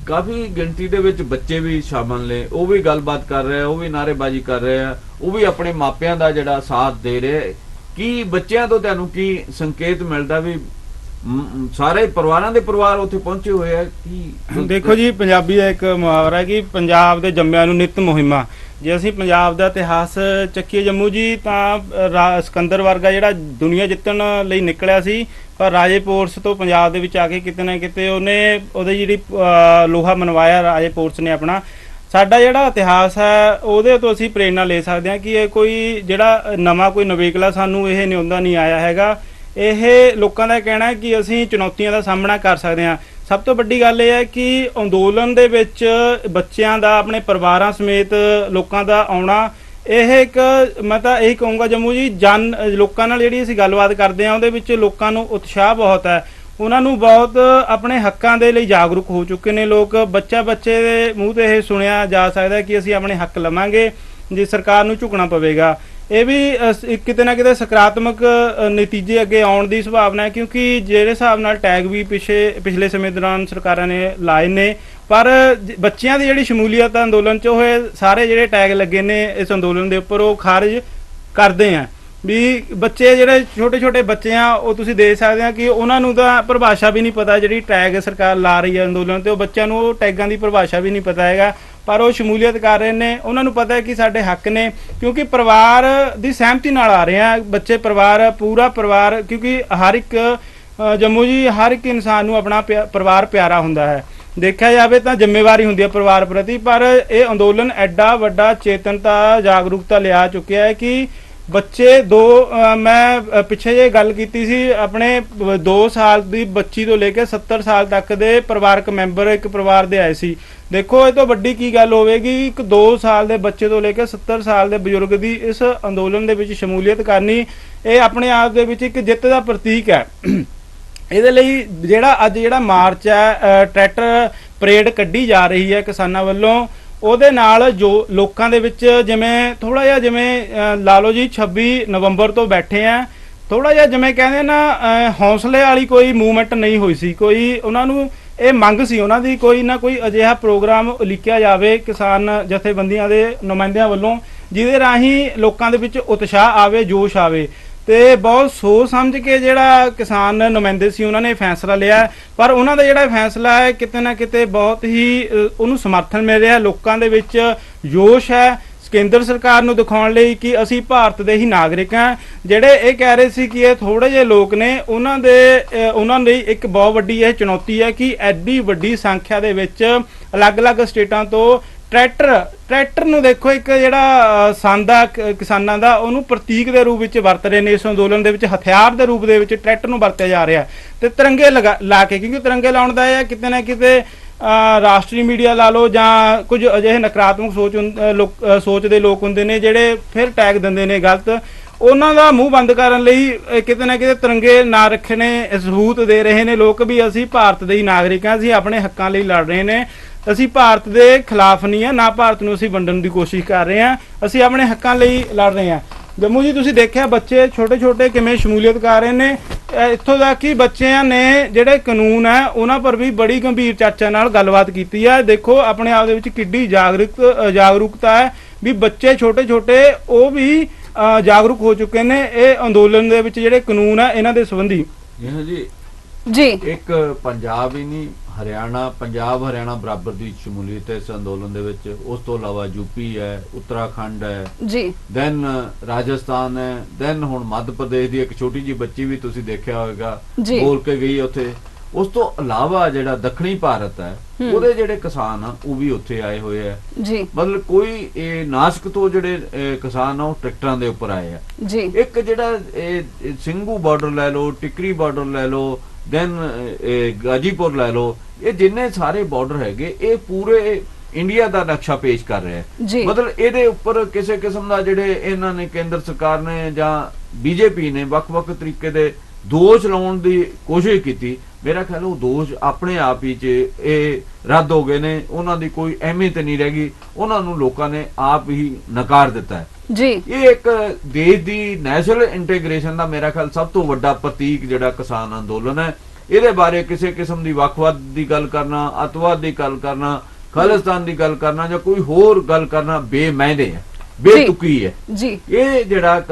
S1: काफी गिनती ਦੇ ਵਿੱਚ ਬੱਚੇ ਵੀ ਸ਼ਾਮਲ ਨੇ, ਉਹ ਵੀ ਗੱਲਬਾਤ ਕਰ ਰਹੇ ਆ, ਉਹ ਵੀ ਨਾਅਰੇਬਾਜ਼ੀ ਕਰ ਰਹੇ ਆ, ਉਹ ਵੀ ਆਪਣੇ ਮਾਪਿਆਂ ਦਾ ਜਿਹੜਾ ਸਾਥ ਦੇ ਰਹੇ। ਕੀ ਬੱਚਿਆਂ ਤੋਂ ਤੁਹਾਨੂੰ ਕੀ ਸੰਕੇਤ ਮਿਲਦਾ ਵੀ ਸਾਰੇ ਪਰਿਵਾਰਾਂ ਦੇ ਪਰਿਵਾਰ ਉੱਥੇ ਪਹੁੰਚੇ ਹੋਏ ਆ? ਕੀ
S3: ਦੇਖੋ ਜੀ, ਪੰਜਾਬੀ ਦਾ ਇੱਕ ਮੁਹਾਵਰਾ ਹੈ ਕਿ ਪੰਜਾਬ ਦੇ ਜੰਮਿਆਂ ਨੂੰ ਨਿਤ ਮੁਹਿੰਮਾਂ। ਜੇ ਅਸੀਂ ਪੰਜਾਬ ਦਾ ਇਤਿਹਾਸ ਚੱਕੀਏ ਜੰਮੂ ਜੀ, ਤਾਂ ਸਿਕੰਦਰ ਵਰਗਾ ਜਿਹੜਾ ਦੁਨੀਆ ਜਿੱਤਣ ਲਈ ਨਿਕਲਿਆ ਸੀ, ਪਰ ਰਾਜੇ ਪੋਰਸ ਤੋਂ ਪੰਜਾਬ ਦੇ ਵਿੱਚ ਆ ਕੇ ਕਿਤੇ ਨਾ ਕਿਤੇ ਉਹਦੇ ਜਿਹੜੀ ਲੋਹਾ ਮਨਵਾਇਆ ਰਾਜੇ ਪੋਰਸ ਨੇ ਆਪਣਾ। ਸਾਡਾ ਜਿਹੜਾ ਇਤਿਹਾਸ ਹੈ ਉਹਦੇ ਤੋਂ ਅਸੀਂ ਪ੍ਰੇਰਨਾ ਲੈ ਸਕਦੇ ਹਾਂ ਕਿ ਇਹ ਕੋਈ ਜਿਹੜਾ ਨਵਾਂ ਕੋਈ ਨਵੇਕਲਾ ਸਾਨੂੰ ਇਹ ਨਿਉਂਦਾ ਨਹੀਂ ਆਇਆ ਹੈਗਾ। ਇਹ ਲੋਕਾਂ ਦਾ ਕਹਿਣਾ ਹੈ ਕਿ ਅਸੀਂ ਚੁਣੌਤੀਆਂ ਦਾ ਸਾਹਮਣਾ ਕਰ ਸਕਦੇ ਹਾਂ। ਸਭ ਤੋਂ ਵੱਡੀ ਗੱਲ ਇਹ ਹੈ ਕਿ ਅੰਦੋਲਨ ਦੇ ਵਿੱਚ ਬੱਚਿਆਂ ਦਾ, ਆਪਣੇ ਪਰਿਵਾਰਾਂ ਸਮੇਤ ਲੋਕਾਂ ਦਾ ਆਉਣਾ, ਇਹ ਇੱਕ ਮੈਂ ਤਾਂ ਇਹੀ ਕਹੂੰਗਾ ਜੰਮੂ ਜੀ, ਲੋਕਾਂ ਨਾਲ ਜਿਹੜੀ ਅਸੀਂ ਗੱਲਬਾਤ ਕਰਦੇ ਹਾਂ ਉਹਦੇ ਵਿੱਚ ਲੋਕਾਂ ਨੂੰ ਉਤਸ਼ਾਹ ਬਹੁਤ ਹੈ। ਉਹਨਾਂ ਨੂੰ ਬਹੁਤ ਆਪਣੇ ਹੱਕਾਂ ਦੇ ਲਈ ਜਾਗਰੂਕ ਹੋ ਚੁੱਕੇ ਨੇ ਲੋਕ। ਬੱਚੇ ਦੇ ਮੂੰਹ ਤੇ ਇਹ ਸੁਣਿਆ ਜਾ ਸਕਦਾ ਕਿ ਅਸੀਂ ਆਪਣੇ ਹੱਕ ਲਵਾਂਗੇ ਜੇ ਸਰਕਾਰ ਨੂੰ ਝੁਕਣਾ ਪਵੇਗਾ। ਇਹ ਵੀ ਕਿਤੇ ਨਾ ਕਿਤੇ ਸਕਾਰਾਤਮਕ ਨਤੀਜੇ ਅੱਗੇ ਆਉਣ ਦੀ ਸੰਭਾਵਨਾ ਹੈ, ਕਿਉਂਕਿ ਜਿਹੜੇ ਹਿਸਾਬ ਨਾਲ ਟੈਗ ਵੀ ਪਿਛਲੇ ਸਮੇਂ ਦੌਰਾਨ ਸਰਕਾਰਾਂ ਨੇ ਲਾਏ ਨੇ, ਪਰ ਬੱਚਿਆਂ ਦੀ ਜਿਹੜੀ ਸ਼ਮੂਲੀਅਤ ਅੰਦੋਲਨ 'ਚ ਹੋਏ ਸਾਰੇ ਜਿਹੜੇ ਟੈਗ ਲੱਗੇ ਨੇ ਇਸ ਅੰਦੋਲਨ ਦੇ ਉੱਪਰ ਉਹ ਖਾਰਜ ਕਰਦੇ ਆ। ਵੀ ਬੱਚੇ ਜਿਹੜੇ ਛੋਟੇ ਛੋਟੇ ਬੱਚੇ ਆ ਉਹ ਤੁਸੀਂ ਦੇਖ ਸਕਦੇ ਆ ਕਿ ਉਹਨਾਂ ਨੂੰ ਤਾਂ ਪਰਿਭਾਸ਼ਾ ਵੀ ਨਹੀਂ ਪਤਾ ਜਿਹੜੀ ਟੈਗ ਸਰਕਾਰ ਲਾ ਰਹੀ ਹੈ ਅੰਦੋਲਨ ਤੇ। ਉਹ ਬੱਚਿਆਂ ਨੂੰ ਉਹ ਟੈਗਾਂ ਦੀ ਪਰਿਭਾਸ਼ਾ ਵੀ ਨਹੀਂ ਪਤਾ ਹੈਗਾ, ਪਰ ਉਹ ਸ਼ਮੂਲੀਅਤ ਕਰ ਰਹੇ ਨੇ। ਉਹਨਾਂ ਨੂੰ ਪਤਾ ਹੈ ਕਿ ਸਾਡੇ ਹੱਕ ਨੇ, ਕਿਉਂਕਿ ਪਰਿਵਾਰ ਦੀ ਸਹਿਮਤੀ ਨਾਲ ਆ ਰਹੇ ਆ ਬੱਚੇ, ਪਰਿਵਾਰ ਪੂਰਾ ਪਰਿਵਾਰ, ਕਿਉਂਕਿ ਹਰ ਇੱਕ ਜੰਮੂ ਜੀ ਹਰ ਇੱਕ ਇਨਸਾਨ ਨੂੰ ਆਪਣਾ ਪਰਿਵਾਰ ਪਿਆਰਾ ਹੁੰਦਾ ਹੈ। ਦੇਖਿਆ ਜਾਵੇ ਤਾਂ ਜ਼ਿੰਮੇਵਾਰੀ ਹੁੰਦੀ ਹੈ ਪਰਿਵਾਰ ਪ੍ਰਤੀ, ਪਰ ਇਹ ਅੰਦੋਲਨ ਐਡਾ ਵੱਡਾ ਚੇਤਨਤਾ ਜਾਗਰੂਕਤਾ ਲਿਆ ਚੁੱਕਿਆ ਹੈ ਕਿ ਬੱਚੇ ਮੈਂ ਪਿੱਛੇ ਜੇ ਗੱਲ ਕੀਤੀ ਸੀ, ਆਪਣੇ 2 ਸਾਲ ਦੀ ਬੱਚੀ ਤੋਂ ਲੈ ਕੇ 70 ਸਾਲ ਤੱਕ ਦੇ ਪਰਿਵਾਰਕ ਮੈਂਬਰ ਇੱਕ ਪਰਿਵਾਰ ਦੇ ਆਏ ਸੀ। ਦੇਖੋ ਇਹ ਤੋਂ ਵੱਡੀ ਕੀ ਗੱਲ ਹੋਵੇਗੀ, ਇੱਕ 2 ਸਾਲ ਦੇ ਬੱਚੇ ਤੋਂ ਲੈ ਕੇ 70 ਸਾਲ ਦੇ ਬਜ਼ੁਰਗ ਦੀ ਇਸ ਅੰਦੋਲਨ ਦੇ ਵਿੱਚ ਸ਼ਮੂਲੀਅਤ ਕਰਨੀ, ਇਹ ਆਪਣੇ ਆਪ ਦੇ ਵਿੱਚ ਇੱਕ ਜਿੱਤ ਦਾ ਪ੍ਰਤੀਕ ਹੈ। ਇਹਦੇ ਲਈ ਜਿਹੜਾ ਮਾਰਚ ਹੈ, ਟਰੈਕਟਰ ਪਰੇਡ ਕੱਢੀ ਜਾ ਰਹੀ ਹੈ ਕਿਸਾਨਾਂ ਵੱਲੋਂ, ਉਹਦੇ ਨਾਲ ਜੋ ਲੋਕਾਂ ਦੇ ਵਿੱਚ ਜਿਵੇਂ ਥੋੜਾ ਜਿਹਾ ਜਿਵੇਂ ਲਾ ਲਓ ਜੀ 26 ਨਵੰਬਰ ਤੋਂ ਬੈਠੇ ਆ, ਥੋੜਾ ਜਿਹਾ ਜਿਵੇਂ ਕਹਿੰਦੇ ਨਾ ਹੌਸਲੇ ਵਾਲੀ ਕੋਈ ਮੂਵਮੈਂਟ ਨਹੀਂ ਹੋਈ ਸੀ। ਕੋਈ ਉਹਨਾਂ ਨੂੰ ਇਹ ਮੰਗ ਸੀ ਉਹਨਾਂ ਦੀ, ਕੋਈ ਨਾ ਕੋਈ ਅਜਿਹਾ ਪ੍ਰੋਗਰਾਮ ਉਲੀਕਿਆ ਜਾਵੇ ਕਿਸਾਨ ਜਥੇਬੰਦੀਆਂ ਦੇ ਨੁਮਾਇੰਦਿਆਂ ਵੱਲੋਂ, ਜਿਹਦੇ ਰਾਹੀਂ ਲੋਕਾਂ ਦੇ ਵਿੱਚ ਉਤਸ਼ਾਹ ਆਵੇ, ਜੋਸ਼ ਆਵੇ। ਤੇ ਬਹੁਤ ਸੋਚ ਸਮਝ ਕੇ ਜਿਹੜਾ ਕਿਸਾਨ ਨੁਮਾਇੰਦੇ ਸੀ ਉਹਨਾਂ ਨੇ ਫੈਸਲਾ ਲਿਆ, ਪਰ ਉਹਨਾਂ ਦਾ ਜਿਹੜਾ ਫੈਸਲਾ ਹੈ ਕਿਤੇ ਨਾ ਕਿਤੇ ਬਹੁਤ ਹੀ ਉਹਨੂੰ ਸਮਰਥਨ ਮਿਲ ਰਿਹਾ, ਲੋਕਾਂ ਦੇ ਵਿੱਚ ਜੋਸ਼ ਹੈ ਕੇਂਦਰ ਸਰਕਾਰ ਨੂੰ ਦਿਖਾਉਣ ਲਈ ਕਿ ਅਸੀਂ ਭਾਰਤ ਦੇ ਹੀ ਨਾਗਰਿਕ ਹਾਂ। ਜਿਹੜੇ ਇਹ ਕਹਿ ਰਹੇ ਸੀ ਕਿ ਇਹ ਥੋੜੇ ਜਿਹੇ ਲੋਕ ਨੇ, ਉਹਨਾਂ ਲਈ ਇੱਕ ਬਹੁਤ ਵੱਡੀ ਇਹ ਚੁਣੌਤੀ ਹੈ ਕਿ ਐਡੀ ਵੱਡੀ ਸੰਖਿਆ ਦੇ ਵਿੱਚ ਅਲੱਗ-ਅਲੱਗ ਸਟੇਟਾਂ ਤੋਂ ਟਰੈਕਟਰ ਨੂੰ ਦੇਖੋ, ਇੱਕ ਜਿਹੜਾ ਸੰਦ ਆ ਕਿਸਾਨਾਂ ਦਾ, ਉਹਨੂੰ ਪ੍ਰਤੀਕ ਦੇ ਰੂਪ ਵਿੱਚ ਵਰਤ ਰਹੇ ਨੇ। ਇਸ ਅੰਦੋਲਨ ਦੇ ਵਿੱਚ ਹਥਿਆਰ ਦੇ ਰੂਪ ਦੇ ਵਿੱਚ ਟਰੈਕਟਰ ਨੂੰ ਵਰਤਿਆ ਜਾ ਰਿਹਾ ਤੇ ਤਿਰੰਗੇ ਲਾ ਕੇ, ਕਿਉਂਕਿ ਤਿਰੰਗੇ ਲਾਉਣ ਦਾ ਇਹ ਕਿਤੇ ਨਾ ਕਿਤੇ ਰਾਸ਼ਟਰੀ ਮੀਡੀਆ ਲਾ ਲਓ ਜਾਂ ਕੁਝ ਅਜਿਹੇ ਨਕਾਰਾਤਮਕ ਸੋਚ ਦੇ ਲੋਕ ਹੁੰਦੇ ਨੇ ਜਿਹੜੇ ਫਿਰ ਟੈਗ ਦਿੰਦੇ ਨੇ ਗਲਤ, ਉਹਨਾਂ ਦਾ ਮੂੰਹ ਬੰਦ ਕਰਨ ਲਈ ਕਿਤੇ ਨਾ ਕਿਤੇ ਤਿਰੰਗੇ ਨਾ ਰੱਖਣੇ ਸਬੂਤ ਦੇ ਰਹੇ ਨੇ ਲੋਕ ਵੀ ਅਸੀਂ ਭਾਰਤ ਦੇ ਹੀ ਨਾਗਰਿਕ ਹਾਂ, ਅਸੀਂ ਆਪਣੇ ਹੱਕਾਂ ਲਈ ਲੜ ਰਹੇ ਨੇ, ਅਸੀਂ ਭਾਰਤ ਦੇ ਖਿਲਾਫ ਨਹੀਂ ਹੈ, ਨਾ ਭਾਰਤ ਨੂੰ ਅਸੀਂ ਵੰਡਣ ਦੀ ਕੋਸ਼ਿਸ਼ ਕਰ ਰਹੇ ਹਾਂ, ਅਸੀਂ ਆਪਣੇ ਹੱਕਾਂ ਲਈ ਲੜ ਰਹੇ ਹਾਂ। ਜੰਮੂ ਜੀ ਤੁਸੀਂ ਦੇਖਿਆ ਬੱਚੇ ਛੋਟੇ ਕਿਵੇਂ ਸ਼ਮੂਲੀਅਤ ਕਰ ਰਹੇ ਨੇ, ਇੱਥੋਂ ਤੱਕ ਕਿ ਬੱਚਿਆਂ ਨੇ ਜਿਹੜੇ ਕਾਨੂੰਨ ਹੈ ਉਹਨਾਂ ਪਰ ਵੀ ਬੜੀ ਗੰਭੀਰ ਚਰਚਾ ਨਾਲ ਗੱਲਬਾਤ ਕੀਤੀ ਹੈ। ਦੇਖੋ ਆਪਣੇ ਆਪ ਦੇ ਵਿੱਚ ਕਿੱਡੀ ਜਾਗਰੂਕਤਾ ਹੈ ਵੀ ਬੱਚੇ ਛੋਟੇ ਉਹ ਵੀ ਜਾਗਰੂਕ ਹੋ ਚੁੱਕੇ ਨੇ ਇਹ ਅੰਦੋਲਨ ਦੇ ਵਿੱਚ ਜਿਹੜੇ ਕਾਨੂੰਨ ਹੈ ਇਹਨਾਂ ਦੇ ਸੰਬੰਧੀ।
S2: ਜੀ
S1: ਇੱਕ ਪੰਜਾਬ ਹੀ ਨਹੀਂ, ਪੰਜਾਬ ਹਰਿਆਣਾ ਬਰਾਬਰ ਦੀ ਸ਼ਮੂਲੀਅਤ ਹੈ ਇਸ ਅੰਦੋਲਨ ਦੇ ਵਿੱਚ। ਉਸ ਤੋਂ ਇਲਾਵਾ ਯੂਪੀ ਹੈ, ਉੱਤਰਾਖੰਡ ਹੈ ਜੀ, ਦੈਨ ਰਾਜਸਥਾਨ ਹੈ, ਦੈਨ ਹੁਣ ਮੱਧ ਪ੍ਰਦੇਸ਼ ਦੀ ਇੱਕ ਛੋਟੀ ਜੀ ਬੱਚੀ ਵੀ ਤੁਸੀਂ ਦੇਖਿਆ ਹੋਵੇਗਾ ਬੋਲ ਕੇ ਗਈ ਉੱਥੇ। ਉਸ ਤੋਂ ਇਲਾਵਾ ਜਿਹੜਾ ਦੱਖਣੀ ਭਾਰਤ ਹੈ ਉਹਦੇ ਜਿਹੜੇ ਕਿਸਾਨ ਆ ਉਹ ਵੀ ਉੱਥੇ ਆਏ ਹੋਏ ਆ ਜੀ। ਮਤਲਬ ਕੋਈ ਇਹ ਨਾਸਿਕ ਤੋਂ ਜਿਹੜੇ ਕਿਸਾਨ ਆ ਉਹ ਟਰੈਕਟਰਾਂ ਦੇ ਉੱਪਰ ਆਏ ਆ ਜੀ। ਇੱਕ ਜਿਹੜਾ ਇਹ ਸਿੰਘੂ ਬਾਰਡਰ ਲੈ ਲਓ, ਟਿਕਰੀ ਬਾਰਡਰ ਲੈ ਲਓ, ਦੈਨ ਗਾਜੀਪੁਰ ਲੈ ਲਓ, ਇਹ ਜਿੰਨੇ ਸਾਰੇ ਬਾਰਡਰ ਹੈਗੇ ਇਹ ਪੂਰੇ ਇੰਡੀਆ ਦਾ ਨਕਸ਼ਾ ਪੇਸ਼ ਕਰ ਰਿਹਾ ਹੈ। ਮਤਲਬ ਇਹਦੇ ਉੱਪਰ ਕਿਸੇ ਕਿਸਮ ਦਾ ਜਿਹੜੇ ਇਹਨਾਂ ਨੇ ਕੇਂਦਰ ਸਰਕਾਰ ਨੇ ਜਾਂ ਬੀਜੇਪੀ ਨੇ ਵੱਖ-ਵੱਖ ਤਰੀਕੇ ਦੇ ਦੋਸ਼ ਲਾਉਣ ਦੀ ਕੋਸ਼ਿਸ਼ ਕੀਤੀ, ਮੇਰਾ ਖਿਆਲ ਉਹ ਦੋਸ਼ ਆਪਣੇ ਆਪ ਹੀ 'ਚ ਇਹ ਰੱਦ ਹੋ ਗਏ ਨੇ, ਉਹਨਾਂ ਦੀ ਕੋਈ ਅਹਿਮੀਅਤ ਨਹੀਂ ਰਹਿ ਗਈ, ਉਹਨਾਂ ਨੂੰ ਲੋਕਾਂ ਨੇ ਆਪ ਹੀ ਨਕਾਰ ਦਿੱਤਾ ਹੈ ਜੀ। ਇਹ ਇੱਕ ਦੇਸ਼ ਦੀ ਨੈਸ਼ਨਲ ਇੰਟੀਗ੍ਰੇਸ਼ਨ ਦਾ ਮੇਰਾ ਖਿਆਲ ਸਭ ਤੋਂ ਵੱਡਾ ਪ੍ਰਤੀਕ ਜਿਹੜਾ ਕਿਸਾਨ ਅੰਦੋਲਨ ਹੈ। ਇਹਦੇ ਬਾਰੇ ਕਿਸੇ ਕਿਸਮ ਦੀ ਵੱਖਵਾਦ ਦੀ ਗੱਲ ਕਰਨਾ, ਅੱਤਵਾਦ ਦੀ ਗੱਲ ਕਰਨਾ, ਖਾਲਿਸਤਾਨ ਦੀ ਗੱਲ ਕਰਨਾ ਜਾਂ ਕੋਈ ਹੋਰ ਗੱਲ ਕਰਨਾ ਬੇਮਾਇਨੇ ਹੈ, ਬੇਤੁਕੀ ਹੈ ਜੀ। ਇਹ ਜਿਹੜਾ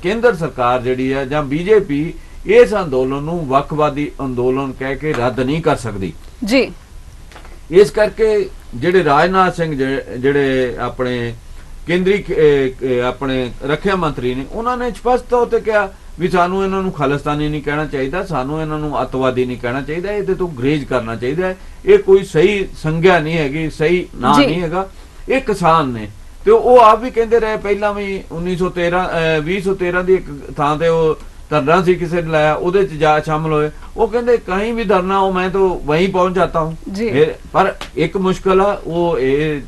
S1: ਕੇਂਦਰ ਸਰਕਾਰ ਜਿਹੜੀ ਹੈ ਜਾਂ ਬੀਜੇਪੀ ਇਸ ਅੰਦੋਲਨ ਨੂੰ ਵੱਖਵਾਦੀ ਅੰਦੋਲਨ ਕਹਿ ਕੇ ਰੱਦ ਨਹੀਂ ਕਰ ਸਕਦੀ ਜੀ। ਇਸ ਕਰਕੇ ਜਿਹੜੇ ਰਾਜਨਾਥ ਸਿੰਘ ਜਿਹੜੇ ਆਪਣੇ ਕੇਂਦਰੀ ਆਪਣੇ ਰੱਖਿਆ ਮੰਤਰੀ ਨੇ, ਉਹਨਾਂ ਨੇ ਸਪਸ਼ਟ ਤੌਰ ਤੇ ਕਿਹਾ ਵੀ ਸਾਨੂੰ ਇਹਨਾਂ ਨੂੰ ਖਾਲਿਸਤਾਨੀ ਨਹੀਂ ਕਹਿਣਾ ਚਾਹੀਦਾ, ਸਾਨੂੰ ਇਹਨਾਂ ਨੂੰ ਅੱਤਵਾਦੀ ਨਹੀਂ ਕਹਿਣਾ ਚਾਹੀਦਾ, ਇਹਦੇ ਤੋਂ ਗਰੇਜ਼ ਕਰਨਾ ਚਾਹੀਦਾ ਹੈ। ਇਹ ਕੋਈ ਸਹੀ ਸੰਗਿਆ ਨਹੀਂ ਹੈਗੀ, ਸਹੀ ਨਾਂ ਨਹੀਂ ਹੈਗਾ। ਇਹ ਕਿਸਾਨ ਨੇ ਤੇ ਉਹ ਆਪ ਵੀ ਕਹਿੰਦੇ ਰਹੇ, ਪਹਿਲਾਂ ਵੀ 2013 ਦੀ ਇੱਕ ਥਾਂ ਤੇ ਉਹ ਧਰਨਾ ਸੀ ਕਿਸੇ ਨੇ ਲਾਇਆ, ਉਹਦੇ ਚ ਜਾ ਸ਼ਾਮਲ ਹੋਏ। ਉਹ ਕਹਿੰਦੇ ਕहीं भी धरना हो मैं तो वहीं पहुंच जाता हूँ। पर एक मुश्किल आ वो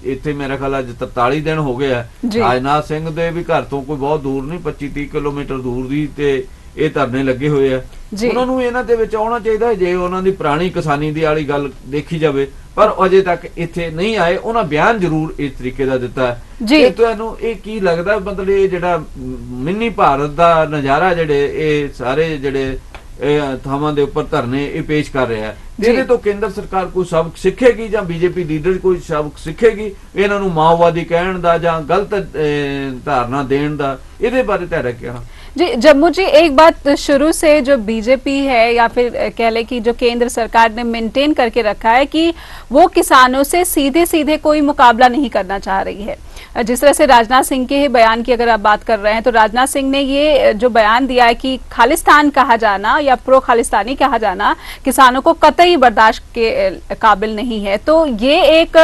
S1: इत्थे मेरा ख्याल अज 43 दिन हो गए राजनाथ सिंह दे भी घर तो कोई बहुत दूर नहीं, 25-30 किलोमीटर दूर दी ते ਇਹ ਧਰਨੇ ਲੱਗੇ ਹੋਏ ਆ। ਉਹਨਾਂ ਨੂੰ ਇਹਨਾਂ ਦੇ ਵਿੱਚ ਆਉਣਾ ਚਾਹੀਦਾ ਜੇ ਉਹਨਾਂ ਦੀ ਪੁਰਾਣੀ ਕਿਸਾਨੀ ਦੀ ਵਾਲੀ ਗੱਲ ਦੇਖੀ ਜਾਵੇ, ਪਰ ਅਜੇ ਤੱਕ ਇੱਥੇ ਨਹੀਂ ਆਏ। ਉਹਨਾਂ ਬਿਆਨ ਜ਼ਰੂਰ ਇਸ ਤਰੀਕੇ ਦਾ ਦਿੱਤਾ ਹੈ। ਤੁਹਾਨੂੰ ਇਹ ਕੀ ਲੱਗਦਾ, ਮਤਲਬ ਇਹ ਜਿਹੜਾ ਮਿੰਨੀ ਭਾਰਤ ਦਾ ਨਜ਼ਾਰਾ ਜਿਹੜੇ ਇਹ ਸਾਰੇ ਜਿਹੜੇ ਥਾਵਾਂ ਦੇ ਉੱਪਰ ਧਰਨੇ ਇਹ ਪੇਸ਼ ਕਰ ਰਿਹਾ ਹੈ, ਇਹਦੇ ਤੋਂ ਕੇਂਦਰ ਸਰਕਾਰ ਕੋਈ ਸਬਕ ਸਿੱਖੇਗੀ ਜਾਂ ਬੀਜੇਪੀ ਲੀਡਰ ਕੋਈ ਸਬਕ ਸਿੱਖੇਗੀ ਇਹਨਾਂ ਨੂੰ ਮਾਓਵਾਦੀ ਕਹਿਣ ਦਾ ਜਾਂ ਗਲਤ ਧਾਰਨਾ ਦੇਣ ਦਾ? ਇਹਦੇ ਬਾਰੇ ਤੁਹਾਡਾ ਕੀ?
S2: जी जम्मू जी, एक बात शुरू से जो बीजेपी है या फिर कह ले कि जो केंद्र सरकार ने मेंटेन करके रखा है कि वो किसानों से सीधे सीधे कोई मुकाबला नहीं करना चाह रही है। जिस तरह से राजनाथ सिंह के बयान की अगर आप बात कर रहे हैं तो राजनाथ सिंह ने ये जो बयान दिया है कि खालिस्तान कहा जाना या प्रो खालिस्तानी कहा जाना किसानों को कतई बर्दाश्त के काबिल नहीं है। तो ये एक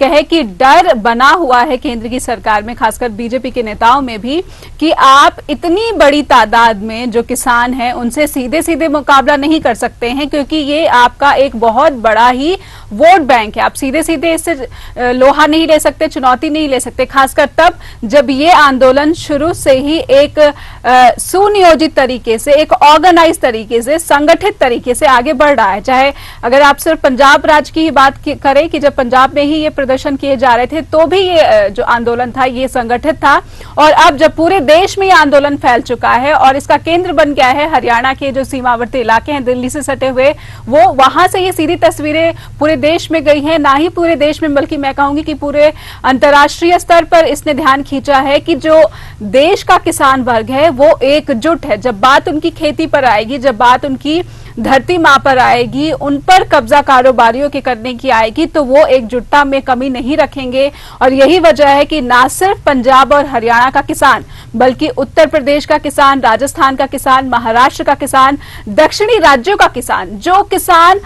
S2: कहे कि डर बना हुआ है केंद्र की सरकार में, खासकर बीजेपी के नेताओं में भी, कि आप इतनी बड़ी तादाद में जो किसान हैं उनसे सीधे सीधे मुकाबला नहीं कर सकते हैं, क्योंकि ये आपका एक बहुत बड़ा ही वोट बैंक है। आप सीधे सीधे इससे लोहा नहीं ले सकते, चुनौती नहीं ले सकते, खासकर तब जब ये आंदोलन शुरू से ही एक सुनियोजित तरीके से, एक ऑर्गेनाइज तरीके से, संगठित तरीके से आगे बढ़ रहा है। चाहे अगर आप सिर्फ पंजाब राज्य की ही बात करें कि जब पंजाब में ही ये प्रदर्शन किए जा रहे थे तो भी ये जो आंदोलन था ये संगठित था, और अब जब पूरे देश में ये आंदोलन फैल चुका है और इसका केंद्र बन गया है हरियाणा के जो सीमावर्ती इलाके हैं दिल्ली से सटे हुए, वो वहां से ये सीधी तस्वीरें पूरे देश में गई हैं। ना ही पूरे देश में बल्कि मैं कहूंगी कि पूरे अंतर्राष्ट्रीय स्तर पर इसने ध्यान खींचा है कि जो देश का किसान वर्ग है वो एकजुट है। जब बात उनकी खेती पर आएगी, जब बात उनकी धरती मां पर आएगी, उन पर कब्जा कारोबारियों के करने की आएगी, तो वो एकजुटता में कमी नहीं रखेंगे। और यही वजह है कि ना सिर्फ पंजाब और हरियाणा का किसान बल्कि उत्तर प्रदेश का किसान, राजस्थान का किसान, महाराष्ट्र का किसान, दक्षिणी राज्यों का किसान, जो किसान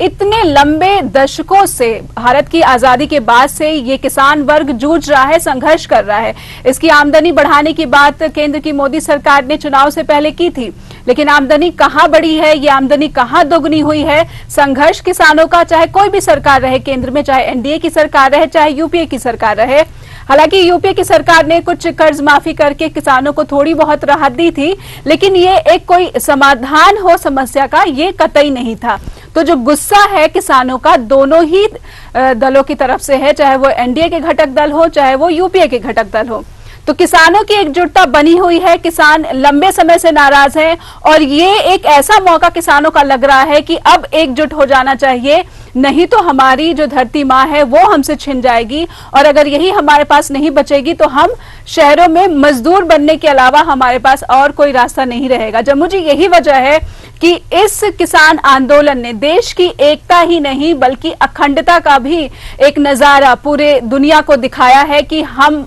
S2: इतने लंबे दशकों से भारत की आजादी के बाद से ये किसान वर्ग जूझ रहा है, संघर्ष कर रहा है। इसकी आमदनी बढ़ाने की बात केंद्र की मोदी सरकार ने चुनाव से पहले की थी, लेकिन आमदनी कहां बढ़ी है, ये आमदनी कहां दोगुनी हुई है? संघर्ष किसानों का, चाहे कोई भी सरकार रहे केंद्र में, चाहे एनडीए की सरकार रहे, चाहे यूपीए की सरकार रहे। हालांकि यूपीए की सरकार ने कुछ कर्ज माफी करके किसानों को थोड़ी बहुत राहत दी थी, लेकिन ये एक कोई समाधान हो समस्या का ये कतई नहीं था। तो जो गुस्सा है किसानों का दोनों ही दलों की तरफ से है, चाहे वो एनडीए के घटक दल हो, चाहे वो यूपीए के घटक दल हो। तो किसानों की एकजुटता बनी हुई है, किसान लंबे समय से नाराज हैं और ये एक ऐसा मौका किसानों का लग रहा है कि अब एकजुट हो जाना चाहिए, नहीं तो हमारी जो धरती मां है वो हमसे छिन जाएगी, और अगर यही हमारे पास नहीं बचेगी तो हम शहरों में मजदूर बनने के अलावा हमारे पास और कोई रास्ता नहीं रहेगा। जम्मू जी, यही वजह है कि इस किसान आंदोलन ने देश की एकता ही नहीं बल्कि अखंडता का भी एक नजारा पूरे दुनिया को दिखाया है कि हम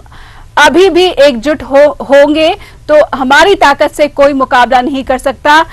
S2: अभी भी एकजुट होंगे तो हमारी ताकत से कोई मुकाबला नहीं कर सकता।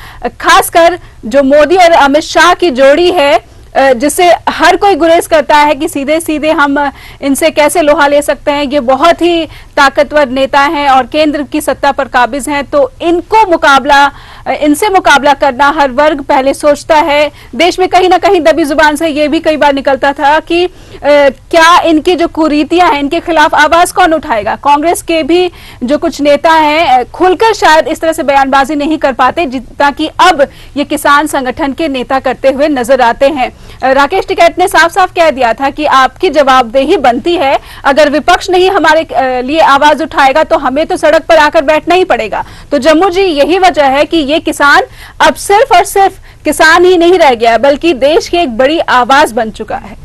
S2: खासकर जो मोदी और अमित शाह की जोड़ी है, जिससे हर कोई गुरेज करता है कि सीधे सीधे हम इनसे कैसे लोहा ले सकते हैं, ये बहुत ही ताकतवर नेता हैं और केंद्र की सत्ता पर काबिज हैं, तो इनसे मुकाबला करना हर वर्ग पहले सोचता है। देश में कहीं ना कहीं दबी जुबान से ये भी कई बार निकलता था कि क्या इनकी जो कुरीतियां हैं इनके खिलाफ आवाज कौन उठाएगा। कांग्रेस के भी जो कुछ नेता हैं खुलकर शायद इस तरह से बयानबाजी नहीं कर पाते जितना कि अब ये किसान संगठन के नेता करते हुए नजर आते हैं। राकेश टिकैत ने साफ साफ कह दिया था कि आपकी जवाबदेही बनती है, अगर विपक्ष नहीं हमारे लिए आवाज उठाएगा तो हमें तो सड़क पर आकर बैठना ही पड़ेगा। तो जम्मू जी, यही वजह है कि ये किसान अब सिर्फ और सिर्फ किसान ही नहीं रह गया बल्कि देश की एक बड़ी आवाज बन चुका है।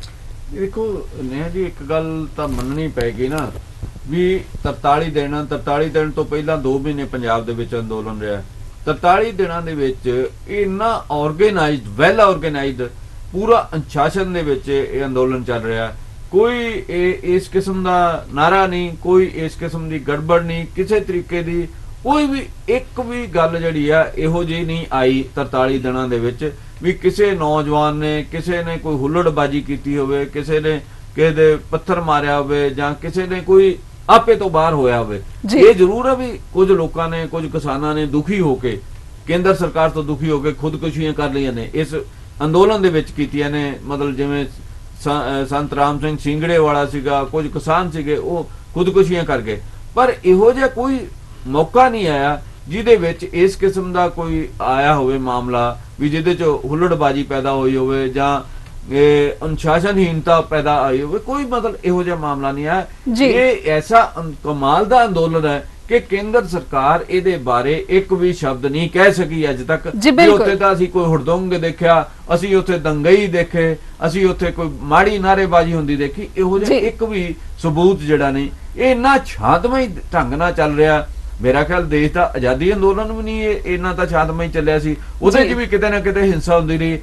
S1: देखो नेहा जी, एक गल तो मननी पैगी ना भी 43 दिन तो पहला 2 महीने पंजाब दे विच अंदोलन रहा। 43 दिनां दे विच इन्ना ऑर्गेनाइज्ड, वैल ऑर्गेनाइज्ड, पूरा अनुशासन दे विच ये अंदोलन चल रहा। कोई इस किस्म का नारा नहीं, कोई इस किस्म की गड़बड़ नहीं, किसी तरीके की कोई भी एक भी गल जिहड़ी आ इहो जी नहीं आई 43 दिनां दे विच भी किसी नौजवान ने, किसी ने कोई हुल्लड़बाजी की होवे, किसी ने किसी दे पत्थर मारिया होवे जां किसी ने कोई आपे तो बाहर होया होवे। ये जरूर है भी कुछ लोगों ने, कुछ किसानां ने दुखी होके, केंद्र सरकार तो दुखी होके खुदकुशियां कर लिया ने इस अंदोलन दे विच कीतियां ने। मतलब जिवें संत राम सिंह सिंगड़े वाला सीगा, कुछ किसान सीगे वो खुदकुशियां कर गए, पर इहो जिहा कोई मौका नहीं आया जिहदे विच इस किस्म का कोई आया होवे मामला भी जिहदे च हुल्लड़बाजी पैदा होई होवे जां अनुशासनहीनता पैदा आई होवे। कोई मतलब इहो जिहा मामला नहीं आया। ये ऐसा कमाल दा अंदोलन है कि केंद्र सरकार इहदे बारे एक भी शब्द नहीं कह सकी अज तक। उत्थे तां असीं कोई हुड़दंग देखिया, असीं उत्थे दंगई देखे, असीं उत्थे कोई माड़ी नारेबाजी हुंदी देखी, इहो जिहा एक भी सबूत जिहड़ा नहीं। ये इन्ना शांतमई ढंग नाल चल रहा ਮੇਰਾ ਖਿਆਲ ਦੇਸ਼ ਦਾ ਆਜ਼ਾਦੀ ਅੰਦੋਲਨ ਵੀ ਨਹੀਂ ਇਹਨਾਂ ਤਾਂ ਸ਼ਾਂਤਮਈ ਚੱਲਿਆ ਸੀ, ਉਹਦੇ 'ਚ ਵੀ ਕਿਤੇ ਨਾ ਕਿਤੇ ਹਿੰਸਾ ਹੁੰਦੀ ਰਹੀ,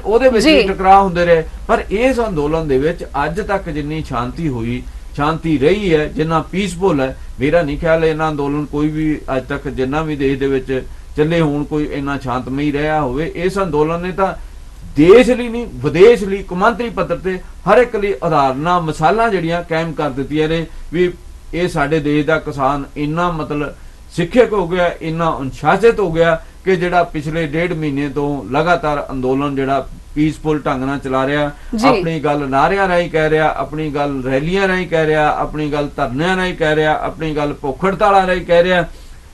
S1: ਉਹਦੇ ਵਿੱਚ ਵੀ ਟਕਰਾਅ ਹੁੰਦੇ ਰਹੇ। ਪਰ ਇਸ ਅੰਦੋਲਨ ਦੇ ਵਿੱਚ ਅੱਜ ਤੱਕ ਜਿੰਨੀ ਸ਼ਾਂਤੀ ਰਹੀ ਹੈ, ਜਿੰਨਾ ਪੀਸਫੁਲ ਹੈ, ਮੇਰਾ ਨਹੀਂ ਖਿਆਲ ਇਹਨਾਂ ਅੰਦੋਲਨ ਕੋਈ ਵੀ ਅੱਜ ਤੱਕ ਜਿੰਨਾ ਵੀ ਦੇਸ਼ ਦੇ ਵਿੱਚ ਚੱਲੇ ਹੋਣ ਕੋਈ ਇੰਨਾ ਸ਼ਾਂਤਮਈ ਰਿਹਾ ਹੋਵੇ। ਇਸ ਅੰਦੋਲਨ ਨੇ ਤਾਂ ਦੇਸ਼ ਲਈ ਨਹੀਂ ਵਿਦੇਸ਼ ਲਈ ਕੌਮਾਂਤਰੀ ਪੱਧਰ ਤੇ ਹਰ ਇੱਕ ਲਈ ਉਦਾਹਰਨਾਂ ਮਿਸਾਲਾਂ ਜਿਹੜੀਆਂ ਕਾਇਮ ਕਰ ਦਿੱਤੀਆਂ ਨੇ ਵੀ ਇਹ ਸਾਡੇ ਦੇਸ਼ ਦਾ ਕਿਸਾਨ ਇੰਨਾ ਮਤਲਬ ਸਿੱਖਿਅਕ ਹੋ ਗਿਆ, ਇੰਨਾ ਅਨੁਸ਼ਾਸਿਤ ਹੋ ਗਿਆ ਕਿ ਜਿਹੜਾ ਪਿਛਲੇ 1.5 ਮਹੀਨੇ ਤੋਂ ਲਗਾਤਾਰ ਅੰਦੋਲਨ ਜਿਹੜਾ ਪੀਸਫੁਲ ਢੰਗ ਨਾਲ ਚਲਾ ਰਿਹਾ, ਆਪਣੀ ਗੱਲ ਨਾਰਿਆਂ ਰਾਹੀਂ ਕਹਿ ਰਿਹਾ, ਆਪਣੀ ਗੱਲ ਰੈਲੀਆਂ ਰਾਹੀਂ ਕਹਿ ਰਿਹਾ, ਆਪਣੀ ਗੱਲ ਧਰਨਿਆਂ ਰਾਹੀਂ ਕਹਿ ਰਿਹਾ, ਆਪਣੀ ਗੱਲ ਭੁੱਖ ਹੜਤਾਲਾਂ ਰਾਹੀਂ ਕਹਿ ਰਿਹਾ।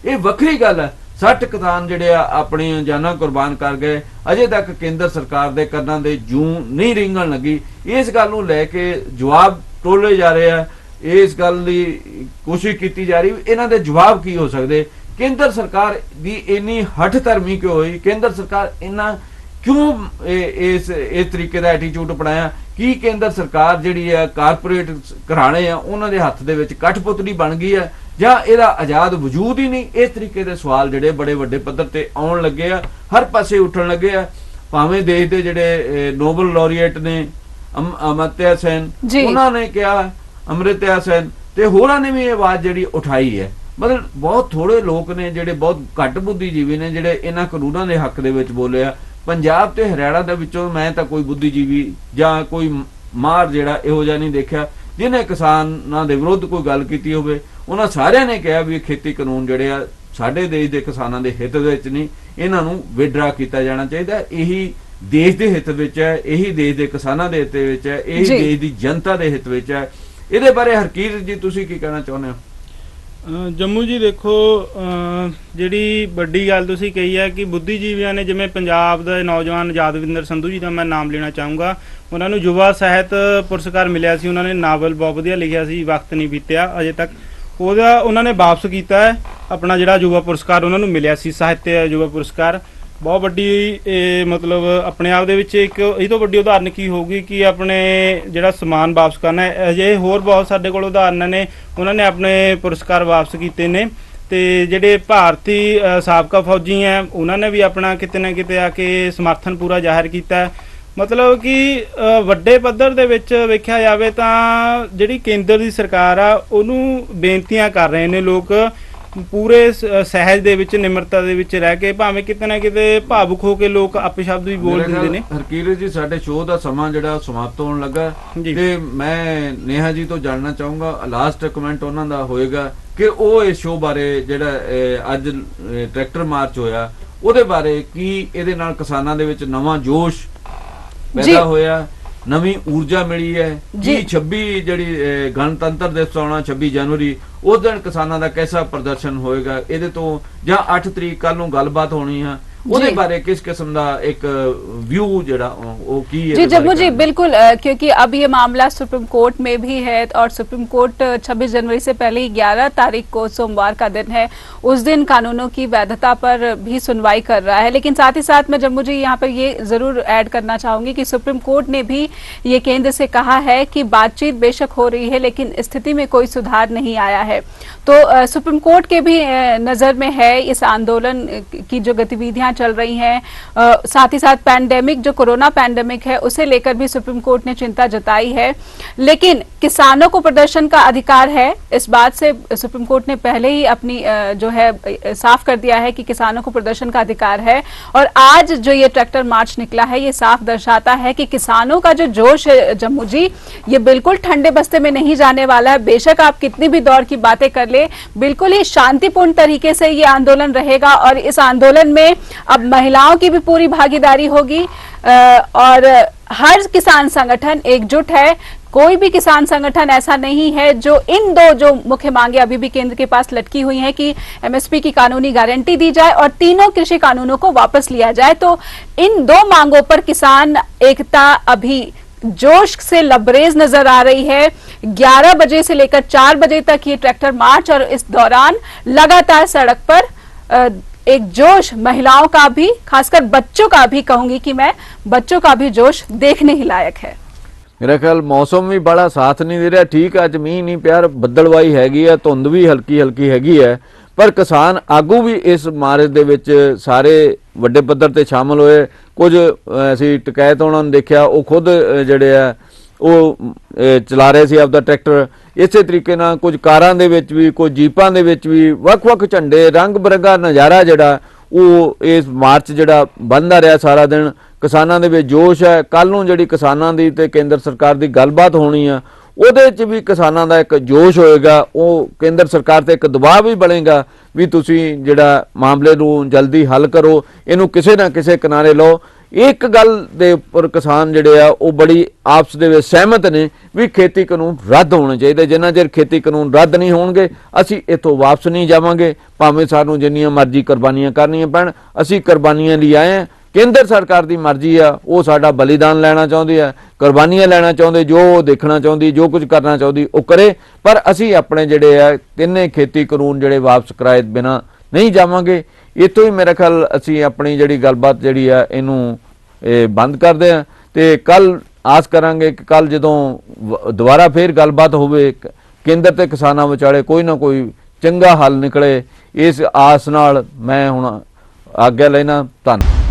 S1: ਇਹ ਵੱਖਰੀ ਗੱਲ ਹੈ। 60 ਕਿਸਾਨ ਜਿਹੜੇ ਆ ਆਪਣੀਆਂ ਜਾਨਾਂ ਕੁਰਬਾਨ ਕਰ ਗਏ, ਅਜੇ ਤੱਕ ਕੇਂਦਰ ਸਰਕਾਰ ਦੇ ਕੰਨਾਂ ਦੇ ਜੂੰ ਨਹੀਂ ਰਿੰਗਣ ਲੱਗੀ। ਇਸ ਗੱਲ ਨੂੰ ਲੈ ਕੇ ਜਵਾਬ ਟੋਲੇ ਜਾ ਰਹੇ ਆ, ਇਸ ਗੱਲ ਦੀ ਕੋਸ਼ਿਸ਼ ਕੀਤੀ ਜਾ ਰਹੀ ਇਹਨਾਂ ਦੇ ਜਵਾਬ ਕੀ ਹੋ ਸਕਦੇ। ਕੇਂਦਰ ਸਰਕਾਰ ਦੀ ਇੰਨੀ ਹੱਠ ਧਰਮੀ ਕਿਉਂ ਹੋਈ? ਕੇਂਦਰ ਸਰਕਾਰ ਇੰਨਾ ਕਿਉਂ ਇਸ ਤਰੀਕੇ ਦਾ ਐਟੀਟਿਊਡ ਅਪਣਾਇਆ? ਕੀ ਕੇਂਦਰ ਸਰਕਾਰ ਜਿਹੜੀ ਹੈ ਕਾਰਪੋਰੇਟ ਘਰਾਣੇ ਆ ਉਹਨਾਂ ਦੇ ਹੱਥ ਦੇ ਵਿੱਚ ਕਠਪੁਤਲੀ ਬਣ ਗਈ ਹੈ ਜਾਂ ਇਹਦਾ ਆਜ਼ਾਦ ਵਜੂਦ ਹੀ ਨਹੀਂ? ਇਸ ਤਰੀਕੇ ਦੇ ਸਵਾਲ ਜਿਹੜੇ ਬੜੇ ਵੱਡੇ ਪੱਧਰ ਤੇ ਆਉਣ ਲੱਗੇ ਆ, ਹਰ ਪਾਸੇ ਉੱਠਣ ਲੱਗੇ ਆ। ਭਾਵੇਂ ਦੇਸ਼ ਦੇ ਜਿਹੜੇ ਨੋਬਲ ਲੌਰੀਏਟ ਨੇ ਅਮਰਤਿਆ ਸੈਨ, ਉਹਨਾਂ ਨੇ ਕਿਹਾ, ਅਮ੍ਰਿਤਿਆ ਸੈਨ ਤੇ ਹੋਰਾਂ ਨੇ ਵੀ ਇਹ ਆਵਾਜ਼ ਜਿਹੜੀ ਉਠਾਈ ਹੈ। ਮਤਲਬ ਬਹੁਤ ਥੋੜੇ ਲੋਕ ਨੇ ਜਿਹੜੇ ਬਹੁਤ ਘੱਟ ਬੁੱਧੀਜੀਵੀ ਨੇ ਜਿਹੜੇ ਇਹਨਾਂ ਕਾਨੂੰਨਾਂ ਦੇ ਹੱਕ ਦੇ ਵਿੱਚ ਬੋਲੇ ਆ। ਪੰਜਾਬ ਤੇ ਹਰਿਆਣਾ ਦੇ ਵਿੱਚੋਂ ਮੈਂ ਤਾਂ ਕੋਈ ਬੁੱਧੀਜੀਵੀ ਜਾਂ ਕੋਈ ਮਾਰ ਜਿਹੜਾ ਇਹੋ ਜਿਹਾ ਨਹੀਂ ਦੇਖਿਆ ਜਿਹਨੇ ਕਿਸਾਨਾਂ ਦੇ ਵਿਰੁੱਧ ਕੋਈ ਗੱਲ ਕੀਤੀ ਹੋਵੇ। ਉਹਨਾਂ ਸਾਰਿਆਂ ਨੇ ਕਿਹਾ ਵੀ ਖੇਤੀ ਕਾਨੂੰਨ ਜਿਹੜੇ ਆ ਸਾਡੇ ਦੇਸ਼ ਦੇ ਕਿਸਾਨਾਂ ਦੇ ਹਿੱਤ ਵਿੱਚ ਨਹੀਂ, ਇਹਨਾਂ ਨੂੰ ਵਿਡਰਾ ਕੀਤਾ ਜਾਣਾ ਚਾਹੀਦਾ। ਇਹੀ ਦੇਸ਼ ਦੇ ਹਿੱਤ ਵਿੱਚ ਹੈ, ਇਹੀ ਦੇਸ਼ ਦੇ ਕਿਸਾਨਾਂ ਦੇ ਹਿੱਤ ਵਿੱਚ ਹੈ, ਇਹੀ ਦੇਸ਼ ਦੀ ਜਨਤਾ ਦੇ ਹਿੱਤ ਵਿੱਚ ਹੈ। ਇਹਦੇ ਬਾਰੇ ਹਰਕੀਰਤ ਜੀ ਤੁਸੀਂ ਕੀ ਕਹਿਣਾ ਚਾਹੁੰਦੇ ਹੋ?
S3: ਜੰਮੂ ਜੀ ਦੇਖੋ, ਜਿਹੜੀ ਵੱਡੀ ਗੱਲ ਤੁਸੀਂ ਕਹੀ ਹੈ ਕਿ ਬੁੱਧੀਜੀਵੀਆਂ ਨੇ, ਜਿਵੇਂ ਪੰਜਾਬ ਦੇ ਨੌਜਵਾਨ ਯਾਦਵਿੰਦਰ ਸੰਧੂ ਜੀ ਦਾ ਮੈਂ ਨਾਮ ਲੈਣਾ ਚਾਹੂੰਗਾ, ਉਹਨਾਂ ਨੂੰ ਯੁਵਾ ਸਾਹਿਤ ਪੁਰਸਕਾਰ ਮਿਲਿਆ ਸੀ। ਉਹਨਾਂ ਨੇ ਨਾਵਲ ਬਹੁਤ ਵਧੀਆ ਲਿਖਿਆ ਸੀ, ਵਕਤ ਨਹੀਂ ਬੀਤਿਆ ਅਜੇ ਤੱਕ। ਉਹਨਾਂ ਨੇ ਵਾਪਸ ਕੀਤਾ ਹੈ ਆਪਣਾ ਜਿਹੜਾ ਯੁਵਾ ਪੁਰਸਕਾਰ ਉਹਨਾਂ ਨੂੰ ਮਿਲਿਆ ਸੀ, ਸਾਹਿਤ ਯੁਵਾ ਪੁਰਸਕਾਰ। ਬਹੁਤ ਵੱਡੀ ਮਤਲਬ ਆਪਣੇ ਆਪ ਦੇ ਵਿੱਚ ਇੱਕ ਇਹ ਤੋਂ ਵੱਡੀ ਉਦਾਹਰਨ ਕੀ ਹੋਊਗੀ ਕਿ ਆਪਣੇ ਜਿਹੜਾ ਸਮਾਨ ਵਾਪਸ ਕਰਨਾ ਹੈ। ਅਜੇ ਹੋਰ ਬਹੁਤ ਸਾਡੇ ਕੋਲ ਉਦਾਹਰਨਾਂ ਨੇ, ਉਹਨਾਂ ਨੇ ਆਪਣੇ ਪੁਰਸਕਾਰ ਵਾਪਸ ਕੀਤੇ ਨੇ। ਤੇ ਜਿਹੜੇ ਭਾਰਤੀ ਸਾਬਕਾ ਫੌਜੀ ਹੈ ਉਹਨਾਂ ਨੇ ਵੀ ਆਪਣਾ ਕਿਤੇ ਨਾ ਕਿਤੇ ਆ ਕੇ ਸਮਰਥਨ ਪੂਰਾ ਜ਼ਾਹਿਰ ਕੀਤਾ। ਮਤਲਬ ਕਿ ਵੱਡੇ ਪੱਧਰ ਦੇ ਵਿੱਚ ਵੇਖਿਆ ਜਾਵੇ ਤਾਂ ਜਿਹੜੀ ਕੇਂਦਰ ਦੀ ਸਰਕਾਰ ਆ ਉਹਨੂੰ ਬੇਨਤੀਆਂ ਕਰ ਰਹੇ ਨੇ ਲੋਕ, ਪੂਰੇ ਸਹਿਜ ਦੇ ਵਿੱਚ, ਨਿਮਰਤਾ ਦੇ ਵਿੱਚ ਰਹਿ ਕੇ, ਭਾਵੇਂ ਕਿਤੇ ਨਾ ਕਿਤੇ ਭਾਵੁਕ ਹੋ ਕੇ ਲੋਕ ਅਪਸ਼ਬਦ ਵੀ ਬੋਲ ਦਿੰਦੇ ਨੇ।
S1: ਹਰਕੀਰਤ ਜੀ, ਸਾਡੇ ਸ਼ੋਅ ਦਾ ਸਮਾਂ ਜਿਹੜਾ ਸਮਾਪਤ ਹੋਣ ਲੱਗਾ ਤੇ ਮੈਂ ਨੇਹਾ ਜੀ ਤੋਂ ਜਾਣਨਾ ਚਾਹੂੰਗਾ, ਲਾਸਟ ਕਮੈਂਟ ਉਹਨਾਂ ਦਾ ਹੋਏਗਾ ਕਿ ਉਹ ਇਸ ਸ਼ੋਅ ਬਾਰੇ ਜਿਹੜਾ ਅੱਜ ਟਰੈਕਟਰ ਮਾਰਚ ਹੋਇਆ ਉਹਦੇ ਬਾਰੇ ਕੀ ਇਹਦੇ ਨਾਲ ਕਿਸਾਨਾਂ ਦੇ ਵਿੱਚ ਨਵਾਂ ਜੋਸ਼ ਪੈਦਾ ਹੋਇਆ, ਨਵੀਂ ਊਰਜਾ ਮਿਲੀ ਹੈ ਜੀ? 26 ਜਿਹੜੀ ਗਣਤੰਤਰ ਦਿਵਸ ਆਉਣਾ 26 ਜਨਵਰੀ, ਉਸ ਦਿਨ ਕਿਸਾਨਾਂ ਦਾ ਕਿਹਦਾ ਪ੍ਰਦਰਸ਼ਨ ਹੋਏਗਾ ਇਹਦੇ ਤੋਂ, ਜਾਂ 8 ਤਰੀਕ ਕੱਲ ਨੂੰ ਗੱਲਬਾਤ ਹੋਣੀ ਹੈ, ਉਹਦੇ बारे किस किस्म का एक व्यू जड़ा वो की है?
S2: जी जम्मू जी बिल्कुल, क्योंकि अब ये मामला सुप्रीम कोर्ट में भी है और सुप्रीम कोर्ट 26 जनवरी से पहले 11 तारीख को सोमवार का दिन है, उस दिन कानूनों की वैधता पर भी सुनवाई कर रहा है। लेकिन साथ ही साथ मैं जम्मू जी यहाँ पर ये जरूर ऐड करना चाहूंगी कि सुप्रीम कोर्ट ने भी ये केंद्र से कहा है कि बातचीत बेशक हो रही है लेकिन स्थिति में कोई सुधार नहीं आया है। तो सुप्रीम कोर्ट के भी नजर में है इस आंदोलन की जो गतिविधियां चल रही हैं, साथ ही साथ पैंडेमिक जो कोरोना पैंडेमिक है उसे लेकर भी सुप्रीम कोर्ट ने चिंता जताई है। लेकिन किसानों को प्रदर्शन का अधिकार है, इस बात से सुप्रीम कोर्ट ने पहले ही अपनी जो है साफ कर दिया है कि किसानों को प्रदर्शन का अधिकार है। और आज जो ये ट्रैक्टर मार्च निकला है ये साफ दर्शाता है कि किसानों का जो जोश है जम्मू जी, ये बिल्कुल ठंडे बस्ते में नहीं जाने वाला है। बेशक आप कितनी भी दौर की बातें कर ले, बिल्कुल ही शांतिपूर्ण तरीके से ये आंदोलन रहेगा और इस आंदोलन में अब महिलाओं की भी पूरी भागीदारी होगी और हर किसान संगठन एकजुट है। कोई भी किसान संगठन ऐसा नहीं है जो इन दो जो मुख्य मांगे अभी भी केंद्र के पास लटकी हुई हैं कि एमएसपी की कानूनी गारंटी दी जाए और तीनों कृषि कानूनों को वापस लिया जाए, तो इन दो मांगों पर किसान एकता अभी जोश से लबरेज नजर आ रही है। 11 बजे से लेकर 4 बजे तक ये ट्रैक्टर मार्च और इस दौरान लगातार सड़क पर एक जोश महिलाओं का भी, खासकर बच्चों का भी कहूंगी कि मैं, बच्चों का भी जोश देखने ही लायक है।
S1: मेरा ख्याल मौसम भी बड़ा साथ नहीं दे रहा। ठीक है, अज मीह नहीं प्यार, बदलवाई हैगी है, धुंध भी हल्की हल्की हैगी है, ਪਰ ਕਿਸਾਨ ਆਗੂ ਵੀ ਇਸ ਮਾਰਚ ਦੇ ਵਿੱਚ ਸਾਰੇ ਵੱਡੇ ਪੱਧਰ ਤੇ ਸ਼ਾਮਲ ਹੋਏ। ਕੁਝ ਅਸੀਂ ਟਿਕਾਇਤ ਉਹਨਾਂ ਨੂੰ ਦੇਖਿਆ, ਉਹ ਖੁਦ ਜਿਹੜੇ ਆ ਉਹ ਚਲਾ ਰਹੇ ਸੀ ਆਪਦਾ ਟਰੈਕਟਰ। ਇਸੇ ਤਰੀਕੇ ਨਾਲ ਕੁਝ ਕਾਰਾਂ ਦੇ ਵਿੱਚ ਵੀ, ਕੁਝ ਜੀਪਾਂ ਦੇ ਵਿੱਚ ਵੀ ਵੱਖ-ਵੱਖ ਝੰਡੇ, ਰੰਗ ਬਿਰੰਗਾ ਨਜ਼ਾਰਾ ਜਿਹੜਾ ਉਹ ਇਸ ਮਾਰਚ ਜਿਹੜਾ ਬਣਦਾ ਰਿਹਾ ਸਾਰਾ ਦਿਨ। ਕਿਸਾਨਾਂ ਦੇ ਵਿੱਚ ਜੋਸ਼ ਹੈ। ਕੱਲ ਨੂੰ ਜਿਹੜੀ ਕਿਸਾਨਾਂ ਦੀ ਤੇ ਕੇਂਦਰ ਸਰਕਾਰ ਦੀ ਗੱਲਬਾਤ ਹੋਣੀ ਆ, ਉਹਦੇ 'ਚ ਵੀ ਕਿਸਾਨਾਂ ਦਾ ਇੱਕ ਜੋਸ਼ ਹੋਏਗਾ। ਉਹ ਕੇਂਦਰ ਸਰਕਾਰ ਤੇ ਇੱਕ ਦਬਾਅ ਵੀ ਬਣੇਗਾ ਵੀ ਤੁਸੀਂ ਜਿਹੜਾ ਮਾਮਲੇ ਨੂੰ ਜਲਦੀ ਹੱਲ ਕਰੋ, ਇਹਨੂੰ ਕਿਸੇ ਨਾ ਕਿਸੇ ਕਿਨਾਰੇ ਲਾਓ। ਇੱਕ ਗੱਲ ਦੇ ਉੱਪਰ ਕਿਸਾਨ ਜਿਹੜੇ ਆ ਉਹ ਬੜੀ ਆਪਸ ਦੇ ਵਿੱਚ ਸਹਿਮਤ ਨੇ ਵੀ ਖੇਤੀ ਕਾਨੂੰਨ ਰੱਦ ਹੋਣੇ ਚਾਹੀਦੇ। ਜਿੰਨਾ ਚਿਰ ਖੇਤੀ ਕਾਨੂੰਨ ਰੱਦ ਨਹੀਂ ਹੋਣਗੇ ਅਸੀਂ ਇੱਥੋਂ ਵਾਪਸ ਨਹੀਂ ਜਾਵਾਂਗੇ, ਭਾਵੇਂ ਸਾਨੂੰ ਜਿੰਨੀਆਂ ਮਰਜ਼ੀ ਕੁਰਬਾਨੀਆਂ ਕਰਨੀਆਂ ਪੈਣ। ਅਸੀਂ ਕੁਰਬਾਨੀਆਂ ਲਈ ਆਏ ਹਾਂ। ਕੇਂਦਰ ਸਰਕਾਰ ਦੀ ਮਰਜ਼ੀ ਆ, ਉਹ ਸਾਡਾ ਬਲੀਦਾਨ ਲੈਣਾ ਚਾਹੁੰਦੀ ਹੈ, ਕੁਰਬਾਨੀਆਂ ਲੈਣਾ ਚਾਹੁੰਦੇ, ਜੋ ਉਹ ਦੇਖਣਾ ਚਾਹੁੰਦੀ, ਜੋ ਕੁਝ ਕਰਨਾ ਚਾਹੁੰਦੀ ਉਹ ਕਰੇ। ਪਰ ਅਸੀਂ ਆਪਣੇ ਜਿਹੜੇ ਆ ਤਿੰਨੇ ਖੇਤੀ ਕਾਨੂੰਨ ਜਿਹੜੇ ਵਾਪਸ ਕਰਾਏ ਬਿਨਾਂ ਨਹੀਂ ਜਾਵਾਂਗੇ। ਇੱਥੋਂ ਹੀ ਮੇਰੇ ਖਿਆਲ ਅਸੀਂ ਆਪਣੀ ਜਿਹੜੀ ਗੱਲਬਾਤ ਜਿਹੜੀ ਆ ਇਹਨੂੰ ਬੰਦ ਕਰਦੇ ਹਾਂ ਤੇ ਕੱਲ ਆਸ ਕਰਾਂਗੇ ਕਿ ਕੱਲ ਜਦੋਂ ਦੁਬਾਰਾ ਫੇਰ ਗੱਲਬਾਤ ਹੋਵੇ ਕੇਂਦਰ ਤੇ ਕਿਸਾਨਾਂ ਵਿਚਾਲੇ ਕੋਈ ਨਾ ਕੋਈ ਚੰਗਾ ਹੱਲ ਨਿਕਲੇ। ਇਸ ਆਸ ਨਾਲ ਮੈਂ ਹੁਣ ਆਗਿਆ ਲੈਣਾ। ਧੰਨਵਾਦ।